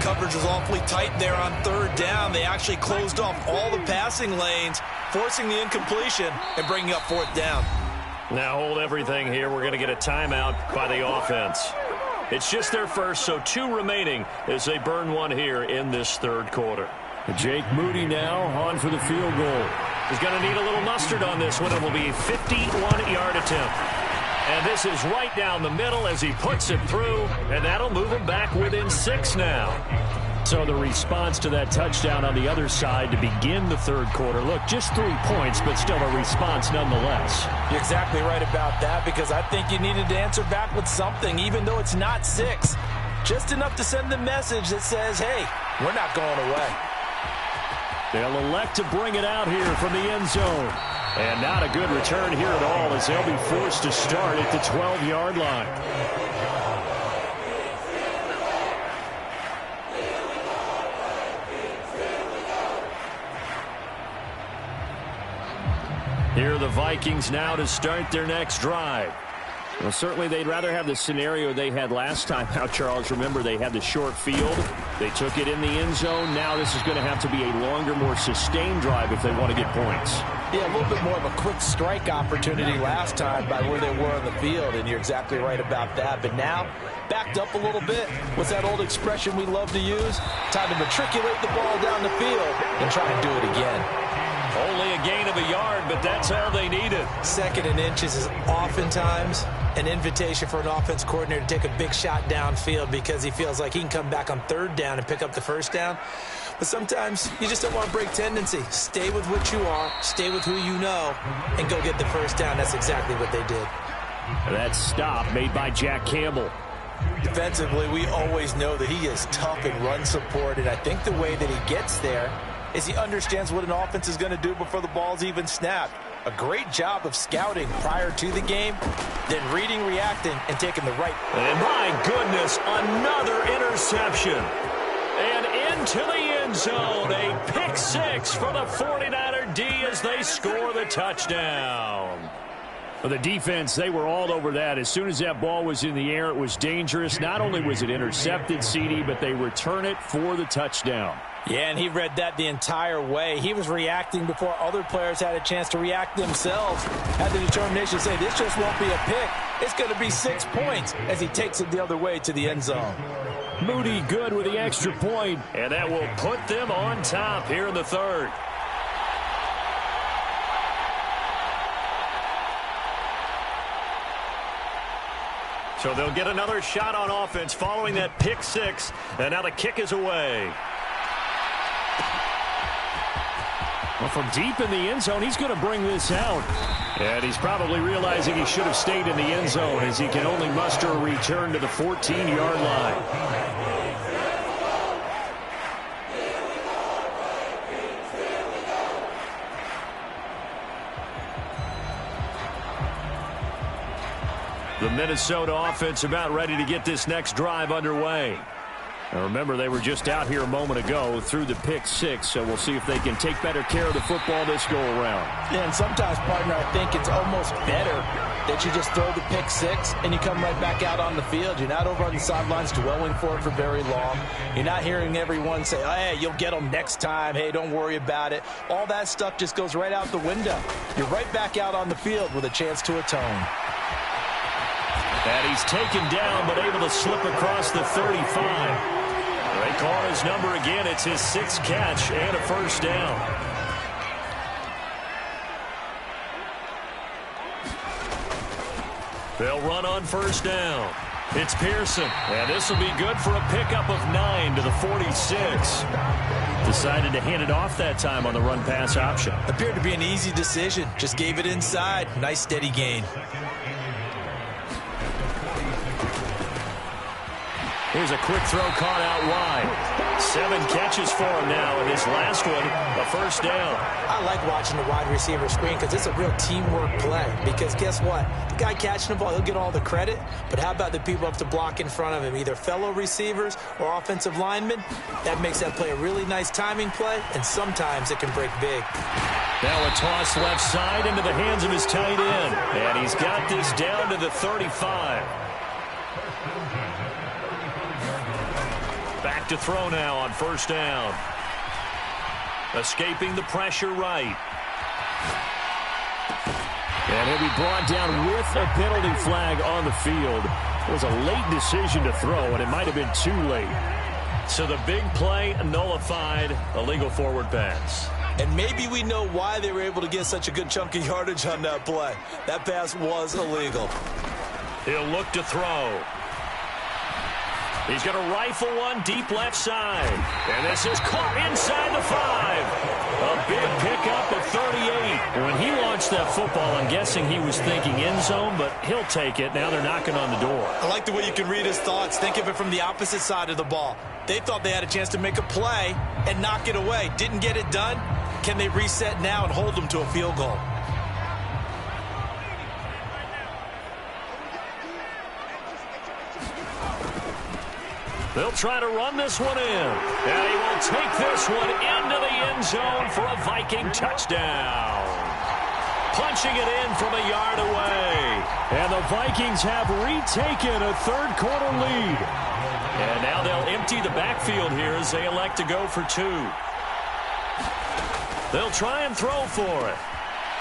Coverage was awfully tight there on 3rd down. They actually closed off all the passing lanes, forcing the incompletion and bringing up 4th down. Now hold everything here. We're going to get a timeout by the offense. It's just their first, so 2 remaining as they burn 1 here in this 3rd quarter. Jake Moody now on for the field goal. He's going to need a little mustard on this one. It will be a 51-yard attempt. And this is right down the middle as he puts it through, and that'll move him back within 6 now. So the response to that touchdown on the other side to begin the 3rd quarter. Look, just 3 points, but still a response nonetheless. You're exactly right about that, because I think you needed to answer back with something, even though it's not 6. Just enough to send the message that says, hey, we're not going away. They'll elect to bring it out here from the end zone. And not a good return here at all as they'll be forced to start at the 12-yard line. Here are the Vikings now to start their next drive. Well, certainly they'd rather have the scenario they had last time out, Charles. Remember, they had the short field. They took it in the end zone. Now this is going to have to be a longer, more sustained drive if they want to get points. Yeah, a little bit more of a quick strike opportunity last time by where they were on the field, and you're exactly right about that. But now, backed up a little bit. What's that old expression we love to use? Time to matriculate the ball down the field and try to do it again. Only a gain of a yard, but that's all they needed. 2nd and inches is oftentimes an invitation for an offense coordinator to take a big shot downfield because he feels like he can come back on 3rd down and pick up the 1st down. But sometimes you just don't want to break tendency. Stay with what you are, stay with who you know, and go get the 1st down. That's exactly what they did. That stop made by Jack Campbell. Defensively, we always know that he is tough in run support, and I think the way that he gets there is he understands what an offense is going to do before the ball's even snapped. A great job of scouting prior to the game, then reading, reacting, and taking the right. And my goodness, another interception. And into the end zone, a pick 6 for the 49er D as they score the touchdown. For the defense, they were all over that. As soon as that ball was in the air, it was dangerous. Not only was it intercepted, CD, but they return it for the touchdown. Yeah, and he read that the entire way. He was reacting before other players had a chance to react themselves. Had the determination to say, this just won't be a pick. It's going to be 6 points as he takes it the other way to the end zone. Moody good with the extra point. And that will put them on top here in the third. So they'll get another shot on offense following that pick six. And now the kick is away. Well, from deep in the end zone, he's going to bring this out. And he's probably realizing he should have stayed in the end zone as he can only muster a return to the 14-yard line. The Minnesota offense about ready to get this next drive underway. Now remember, they were just out here a moment ago through the pick six, so we'll see if they can take better care of the football this go around. Yeah, and sometimes, partner, I think it's almost better that you just throw the pick six and you come right back out on the field. You're not over on the sidelines dwelling for it for very long. You're not hearing everyone say, oh, hey, you'll get them next time. Hey, don't worry about it. All that stuff just goes right out the window. You're right back out on the field with a chance to atone. And he's taken down, but able to slip across the 35. They call his number again. It's his sixth catch and a first down. They'll run on first down. It's Pearson. And this will be good for a pickup of 9 to the 46. Decided to hand it off that time on the run-pass option. Appeared to be an easy decision. Just gave it inside. Nice steady gain. Here's a quick throw caught out wide. 7 catches for him now, and this last one, a first down. I like watching the wide receiver screen because it's a real teamwork play. Because guess what? The guy catching the ball, he'll get all the credit. But how about the people up to block in front of him, either fellow receivers or offensive linemen? That makes that play a really nice timing play, and sometimes it can break big. Now a toss left side into the hands of his tight end. And he's got this down to the 35. Back to throw now on first down. Escaping the pressure right. And he'll be brought down with a penalty flag on the field. It was a late decision to throw, and it might have been too late. So the big play nullified, illegal forward pass. And maybe we know why they were able to get such a good chunk of yardage on that play. That pass was illegal. He'll look to throw. He's going to rifle one deep left side. And this is caught inside the 5. A big pickup of 38. When he launched that football, I'm guessing he was thinking end zone, but he'll take it. Now they're knocking on the door. I like the way you can read his thoughts. Think of it from the opposite side of the ball. They thought they had a chance to make a play and knock it away. Didn't get it done. Can they reset now and hold them to a field goal? They'll try to run this one in. And he will take this one into the end zone for a Viking touchdown. Punching it in from a yard away. And the Vikings have retaken a third-quarter lead. And now they'll empty the backfield here as they elect to go for 2. They'll try and throw for it.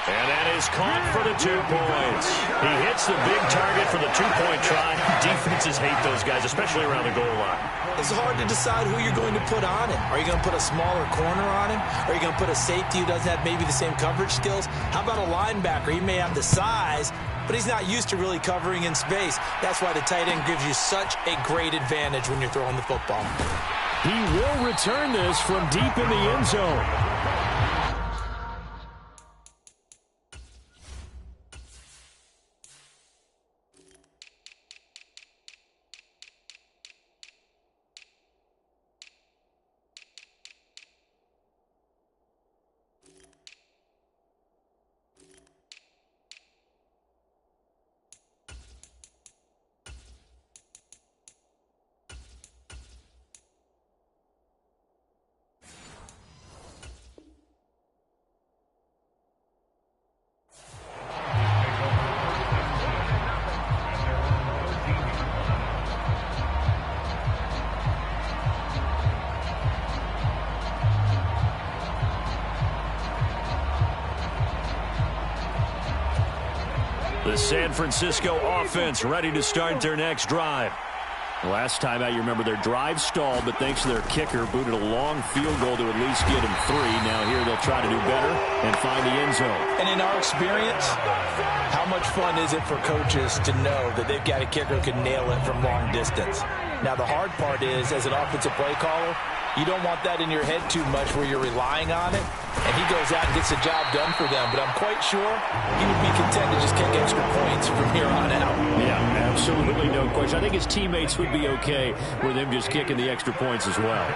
And that is caught for the 2 points. He hits the big target for the 2-point try. Defenses hate those guys, especially around the goal line. It's hard to decide who you're going to put on him. Are you going to put a smaller corner on him? Are you going to put a safety who doesn't have maybe the same coverage skills? How about a linebacker? He may have the size, but he's not used to really covering in space. That's why the tight end gives you such a great advantage when you're throwing the football. He will return this from deep in the end zone. The San Francisco offense ready to start their next drive. Last time out, you remember their drive stalled, but thanks to their kicker, booted a long field goal to at least get him 3. Now here they'll try to do better and find the end zone. And in our experience, how much fun is it for coaches to know that they've got a kicker who can nail it from long distance? Now, the hard part is, as an offensive play caller, you don't want that in your head too much where you're relying on it, and he goes out and gets the job done for them. But I'm quite sure he would be content to just kick extra points from here on out. Yeah, absolutely no question. I think his teammates would be okay with him just kicking the extra points as well.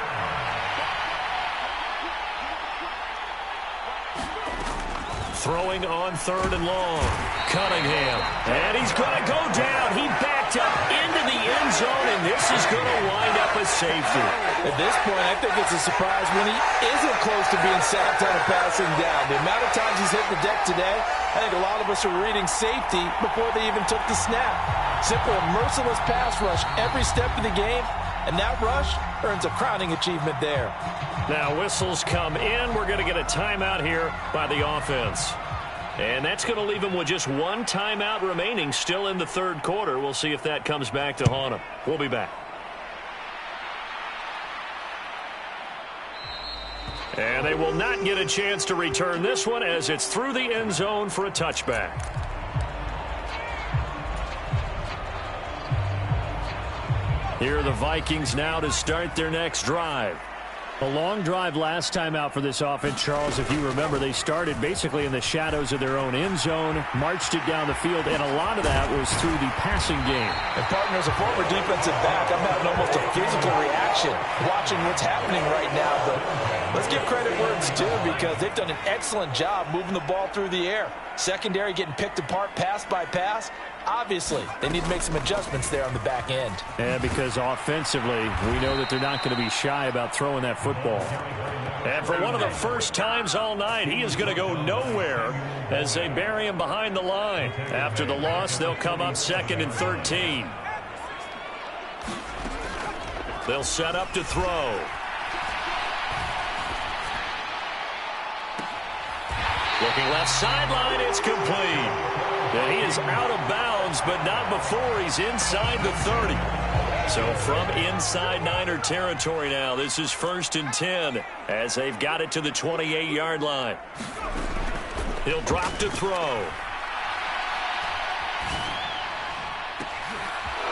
Throwing on 3rd and long. Cunningham. And he's going to go down. He backed up into the end zone, and this is going to wind up a safety. At this point, I think it's a surprise when he isn't close to being sacked on a passing down. The amount of times he's hit the deck today, I think a lot of us are reading safety before they even took the snap. Simple, merciless pass rush every step of the game, and that rush earns a crowning achievement there. Now whistles come in. We're going to get a timeout here by the offense. And that's going to leave them with just 1 timeout remaining still in the 3rd quarter. We'll see if that comes back to haunt them. We'll be back. And they will not get a chance to return this one as it's through the end zone for a touchback. Here are the Vikings now to start their next drive. A long drive last time out for this offense, Charles. If you remember, they started basically in the shadows of their own end zone, marched it down the field, and a lot of that was through the passing game. And partner, as a former defensive back, I'm having almost a physical reaction watching what's happening right now. But let's give credit where it's due because they've done an excellent job moving the ball through the air. Secondary getting picked apart pass by pass. Obviously, they need to make some adjustments there on the back end. And because offensively, we know that they're not going to be shy about throwing that football. And for one of the first times all night, he is going to go nowhere as they bury him behind the line. After the loss, they'll come up 2nd and 13. They'll set up to throw. Looking left sideline, it's complete. And he is out of bounds, but not before he's inside the 30. So from inside Niner territory now, this is 1st and 10 as they've got it to the 28-yard line. He'll drop to throw.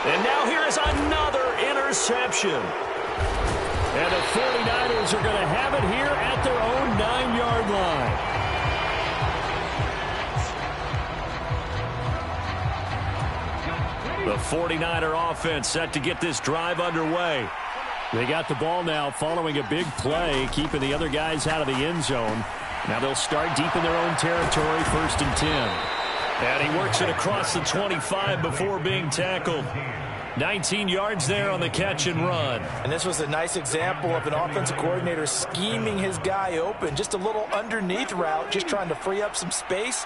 And now here is another interception. And the 49ers are going to have it here at their own 9-yard line. The 49er offense set to get this drive underway. They got the ball now following a big play, keeping the other guys out of the end zone. Now they'll start deep in their own territory, 1st and 10. And he works it across the 25 before being tackled. 19 yards there on the catch and run. And this was a nice example of an offensive coordinator scheming his guy open. Just a little underneath route, just trying to free up some space,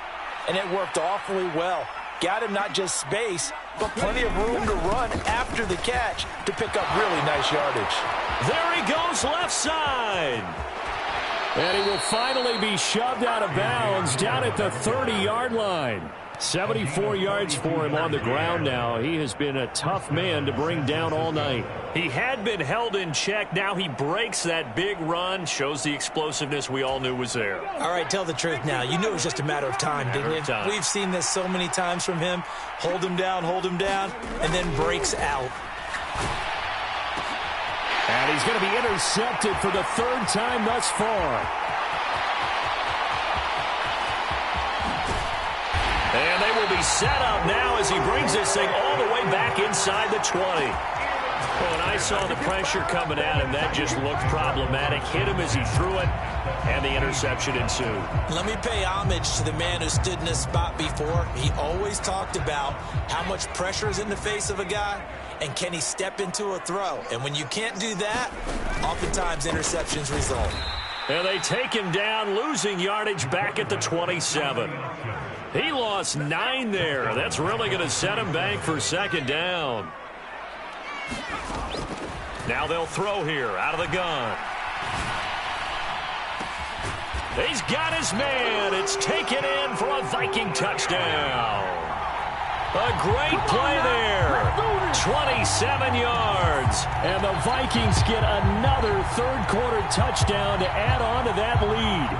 and it worked awfully well. Got him not just space, but plenty of room to run after the catch to pick up really nice yardage. There he goes left side. And he will finally be shoved out of bounds down at the 30-yard line. 74 yards for him on the ground now. He has been a tough man to bring down all night. He had been held in check. Now he breaks that big run. Shows the explosiveness we all knew was there. All right, tell the truth now. You knew it was just a matter of time, didn't you? We've seen this so many times from him. Hold him down, and then breaks out. And he's going to be intercepted for the 3rd time thus far. And they will be set up now as he brings this thing all the way back inside the 20. Well, when I saw the pressure coming at him, that just looked problematic. Hit him as he threw it, and the interception ensued. Let me pay homage to the man who stood in this spot before. He always talked about how much pressure is in the face of a guy, and can he step into a throw. And when you can't do that, oftentimes interceptions result. And they take him down, losing yardage back at the 27. He lost 9 there. That's really going to set him back for 2nd down. Now they'll throw here out of the gun. He's got his man. It's taken in for a Viking touchdown. A great play there. 27 yards. And the Vikings get another third-quarter touchdown to add on to that lead.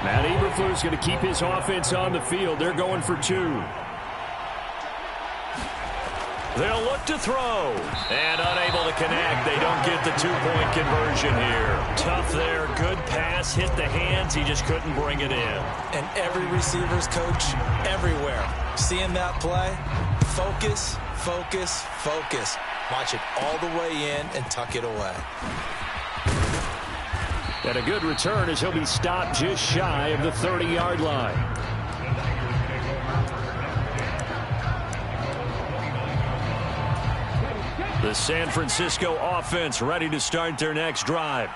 Matt Eberflus going to keep his offense on the field. They're going for 2. They'll look to throw. And unable to connect. They don't get the 2-point conversion here. Tough there. Good pass. Hit the hands. He just couldn't bring it in. And every receiver's coach everywhere. Seeing that play, focus, focus, focus. Watch it all the way in and tuck it away. And a good return as he'll be stopped just shy of the 30-yard line. The San Francisco offense ready to start their next drive.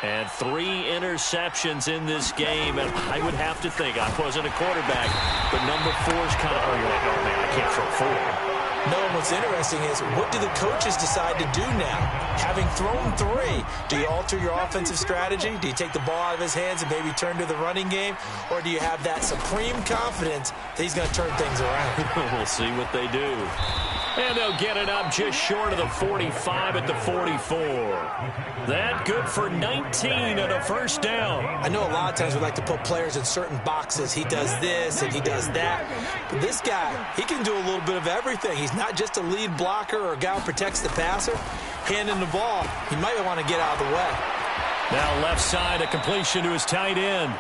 And 3 interceptions in this game. And I would have to think, I wasn't a quarterback, but number 4 is kind of, you're like, oh, man, I can't throw 4. No, and what's interesting is, what do the coaches decide to do now? Having thrown 3, do you alter your offensive strategy? Do you take the ball out of his hands and maybe turn to the running game? Or do you have that supreme confidence that he's going to turn things around? We'll see what they do. And they'll get it up just short of the 45 at the 44. That good for 19 and a first down. I know a lot of times we like to put players in certain boxes. He does this and he does that. But this guy, he can do a little bit of everything. He's not just a lead blocker or a guy who protects the passer. Handing the ball, he might want to get out of the way. Now left side, a completion to his tight end.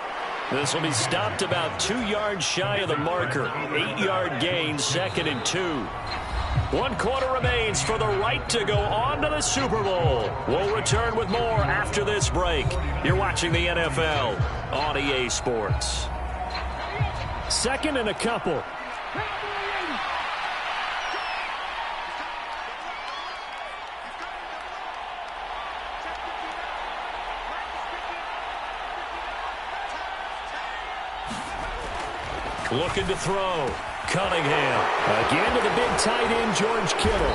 This will be stopped about 2 yards shy of the marker. 8-yard gain, 2nd and 2. 1 quarter remains for the right to go on to the Super Bowl. We'll return with more after this break. You're watching the NFL on EA Sports. 2nd and a couple. Looking to throw. Cunningham. Again to the big tight end, George Kittle.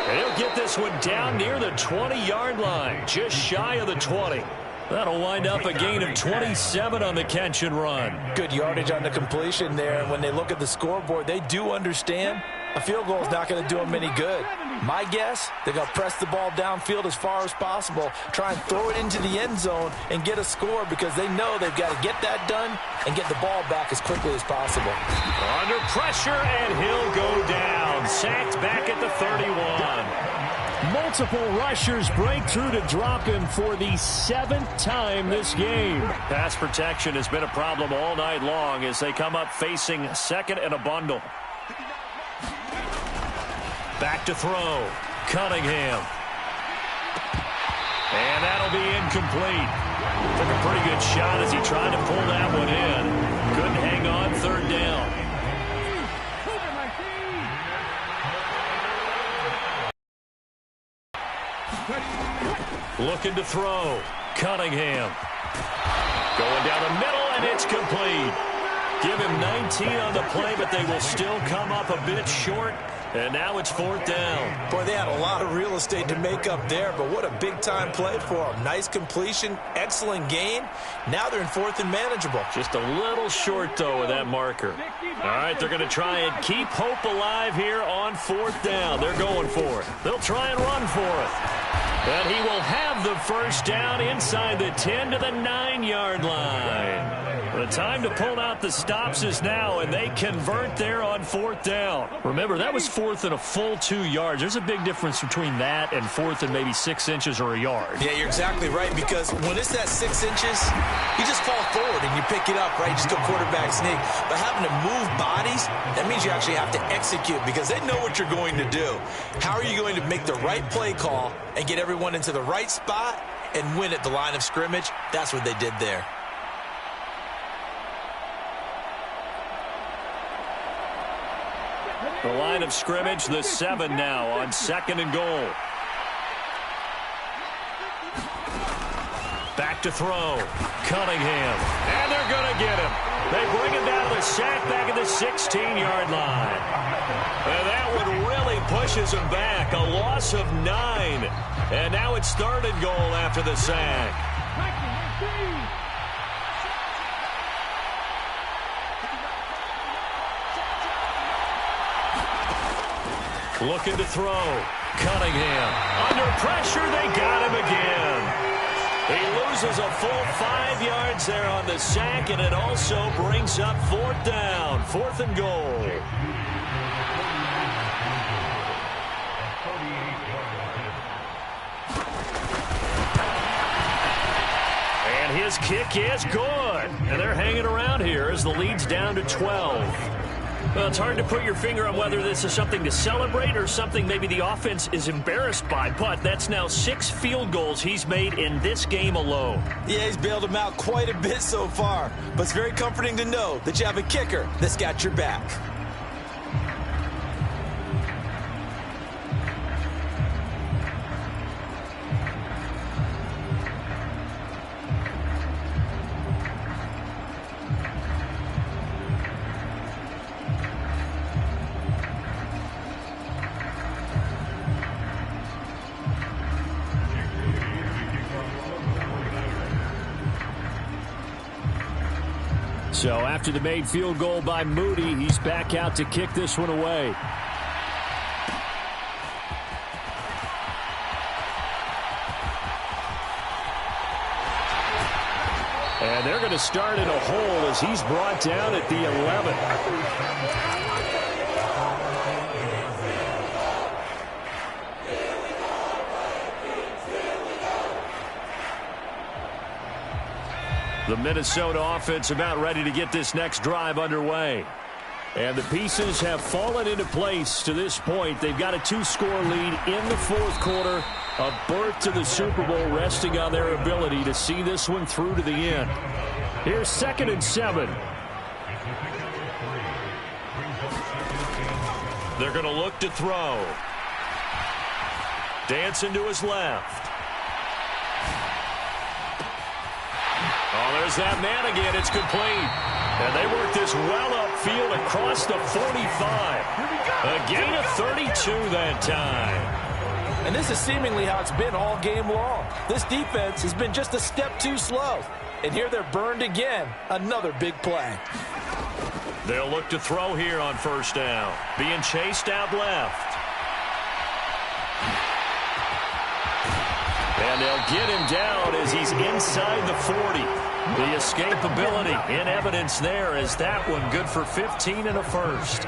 And he'll get this one down near the 20-yard line, just shy of the 20. That'll wind up a gain of 27 on the catch and run. Good yardage on the completion there. And when they look at the scoreboard, they do understand a field goal is not going to do them any good. My guess, they're going to press the ball downfield as far as possible, try and throw it into the end zone and get a score because they know they've got to get that done and get the ball back as quickly as possible. Under pressure, and he'll go down. Sacked back at the 31. Multiple rushers break through to drop him for the 7th time this game. Pass protection has been a problem all night long as they come up facing 2nd and a bundle. Back to throw. Cunningham. And that'll be incomplete. Took a pretty good shot as he tried to pull that one in. Couldn't hang on 3rd down. Looking to throw. Cunningham. Going down the middle, and it's complete. Give him 19 on the play, but they will still come up a bit short. And now it's 4th down. Boy, they had a lot of real estate to make up there, but what a big-time play for them. Nice completion, excellent gain. Now they're in 4th and manageable. Just a little short, though, with that marker. All right, they're going to try and keep hope alive here on 4th down. They're going for it. They'll try and run for it. And he will have the first down inside the 10 to the 9-yard line. The time to pull out the stops is now, and they convert there on 4th down. Remember, that was 4th and a full 2 yards. There's a big difference between that and 4th and maybe 6 inches or a yard. Yeah, you're exactly right, because when it's that 6 inches, you just fall forward and you pick it up, right? Just go quarterback sneak. But having to move bodies, that means you actually have to execute because they know what you're going to do. How are you going to make the right play call and get everyone into the right spot and win at the line of scrimmage? That's what they did there. The line of scrimmage, the 7 now on 2nd and goal. Back to throw. Cunningham. And they're going to get him. They bring him down to the sack back at the 16-yard line. And that one really pushes him back. A loss of 9. And now it's 3rd and goal after the sack. Looking to throw. Cunningham. Under pressure, they got him again. He loses a full 5 yards there on the sack, and it also brings up 4th down. 4th and goal. And his kick is good. And they're hanging around here as the lead's down to 12. Well, it's hard to put your finger on whether this is something to celebrate or something maybe the offense is embarrassed by, but that's now 6 field goals he's made in this game alone. Yeah, he's bailed them out quite a bit so far, but it's very comforting to know that you have a kicker that's got your back. So after the made field goal by Moody, he's back out to kick this one away. And they're going to start in a hole as he's brought down at the 11. The Minnesota offense about ready to get this next drive underway. And the pieces have fallen into place to this point. They've got a 2-score lead in the 4th quarter. A berth to the Super Bowl resting on their ability to see this one through to the end. Here's 2nd and 7. They're going to look to throw. Dancing to his left. Oh, there's that man again. It's complete. And they work this well upfield across the 45. A gain of 32 that time. And this is seemingly how it's been all game long. This defense has been just a step too slow. And here they're burned again. Another big play. They'll look to throw here on 1st down. Being chased out left. And they'll get him down as he's inside the 40. The escapability in evidence there as that one good for 15 and a first.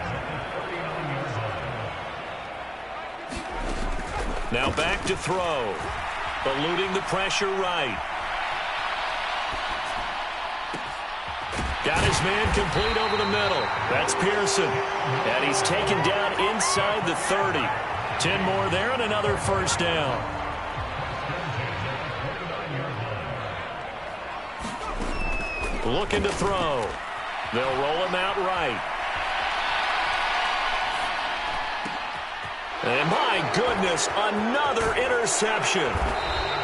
Now back to throw. Eluding the pressure right. Got his man complete over the middle. That's Pearson. And he's taken down inside the 30. 10 more there and another 1st down. Looking to throw. They'll roll him out right. And my goodness, another interception.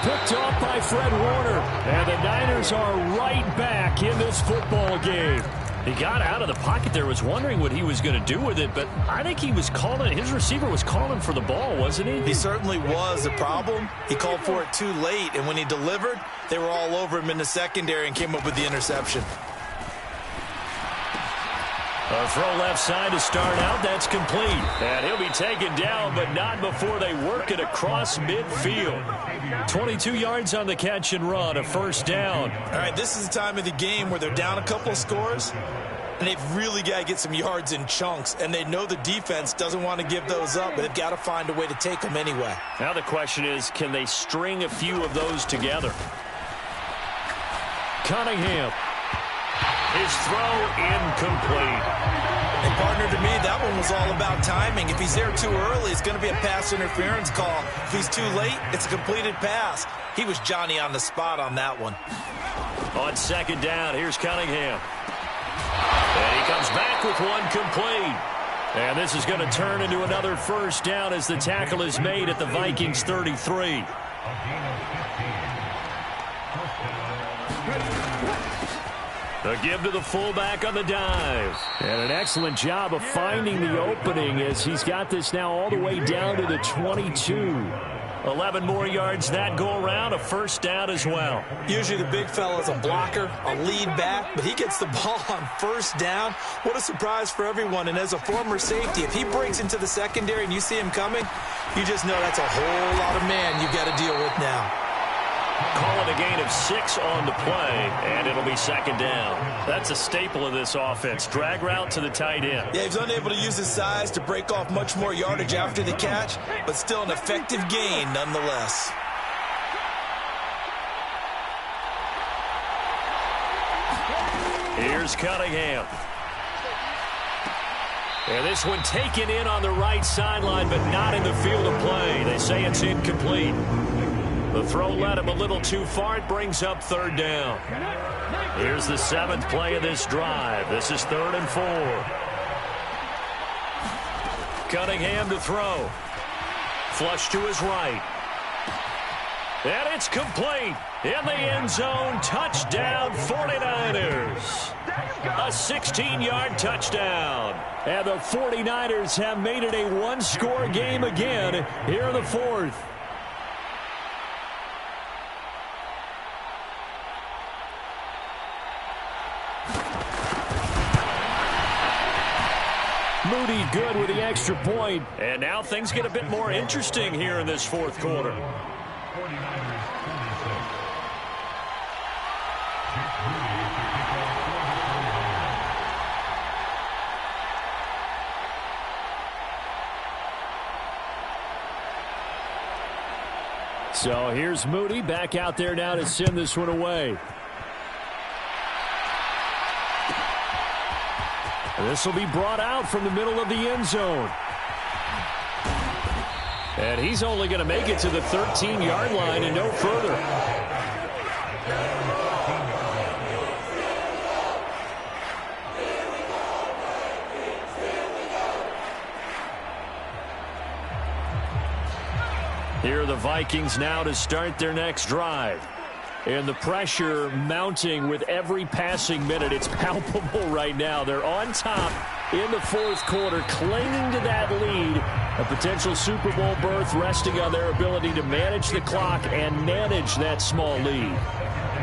Picked off by Fred Warner. And the Niners are right back in this football game. He got out of the pocket there, was wondering what he was going to do with it, but I think he was calling, his receiver was calling for the ball, wasn't he? He certainly was. The problem, he called for it too late, and when he delivered, they were all over him in the secondary and came up with the interception. A throw left side to start out. That's complete. And he'll be taken down, but not before they work it across midfield. 22 yards on the catch and run, a 1st down. All right, this is the time of the game where they're down a couple of scores, and they've really got to get some yards in chunks, and they know the defense doesn't want to give those up, but they've got to find a way to take them anyway. Now the question is, can they string a few of those together? Cunningham. His throw incomplete. And partner, to me, that one was all about timing. If he's there too early, it's going to be a pass interference call. If he's too late, it's a completed pass. He was Johnny on the spot on that one. On 2nd down, here's Cunningham. And he comes back with one complete. And this is going to turn into another 1st down as the tackle is made at the Vikings 33. A give to the fullback on the dive. And an excellent job of finding the opening as he's got this now all the way down to the 22. 11 more yards that go around, a first down as well. Usually the big fella's a blocker, a lead back, but he gets the ball on first down. What a surprise for everyone. And as a former safety, if he breaks into the secondary and you see him coming, you just know that's a whole lot of man you've got to deal with now. Call it a gain of 6 on the play, and it'll be second down. That's a staple of this offense. Drag route to the tight end. Yeah, he's unable to use his size to break off much more yardage after the catch, but still an effective gain nonetheless. Here's Cunningham. And this one taken in on the right sideline, but not in the field of play. They say it's incomplete. The throw led him a little too far. It brings up third down. Here's the 7th play of this drive. This is 3rd and 4. Cunningham to throw. Flush to his right. And it's complete. In the end zone. Touchdown 49ers. A 16-yard touchdown. And the 49ers have made it a one-score game again here in the 4th. Moody good with the extra point. And now things get a bit more interesting here in this 4th quarter. So here's Moody back out there now to send this one away. This will be brought out from the middle of the end zone. And he's only going to make it to the 13-yard line and no further. Here are the Vikings now to start their next drive. And the pressure mounting with every passing minute. It's palpable right now. They're on top in the 4th quarter, clinging to that lead. A potential Super Bowl berth resting on their ability to manage the clock and manage that small lead.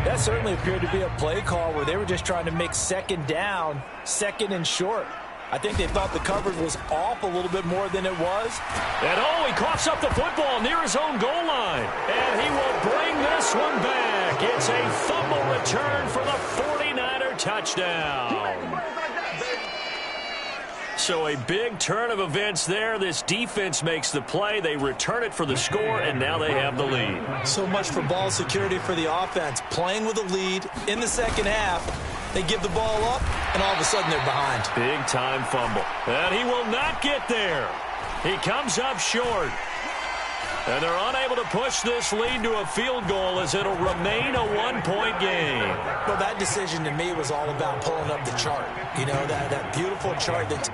That certainly appeared to be a play call where they were just trying to make second down, second and short. I think they thought the coverage was off a little bit more than it was. And he coughs up the football near his own goal line. And he will bring this one back. It's a fumble return for the 49er touchdown. So a big turn of events there. This defense makes the play. They return it for the score, and now they have the lead. So much for ball security for the offense. Playing with a lead in the second half. They give the ball up, and all of a sudden they're behind. Big-time fumble. And he will not get there. He comes up short. And they're unable to push this lead to a field goal as it'll remain a one-point game. Well, that decision to me was all about pulling up the chart. You know, that beautiful chart that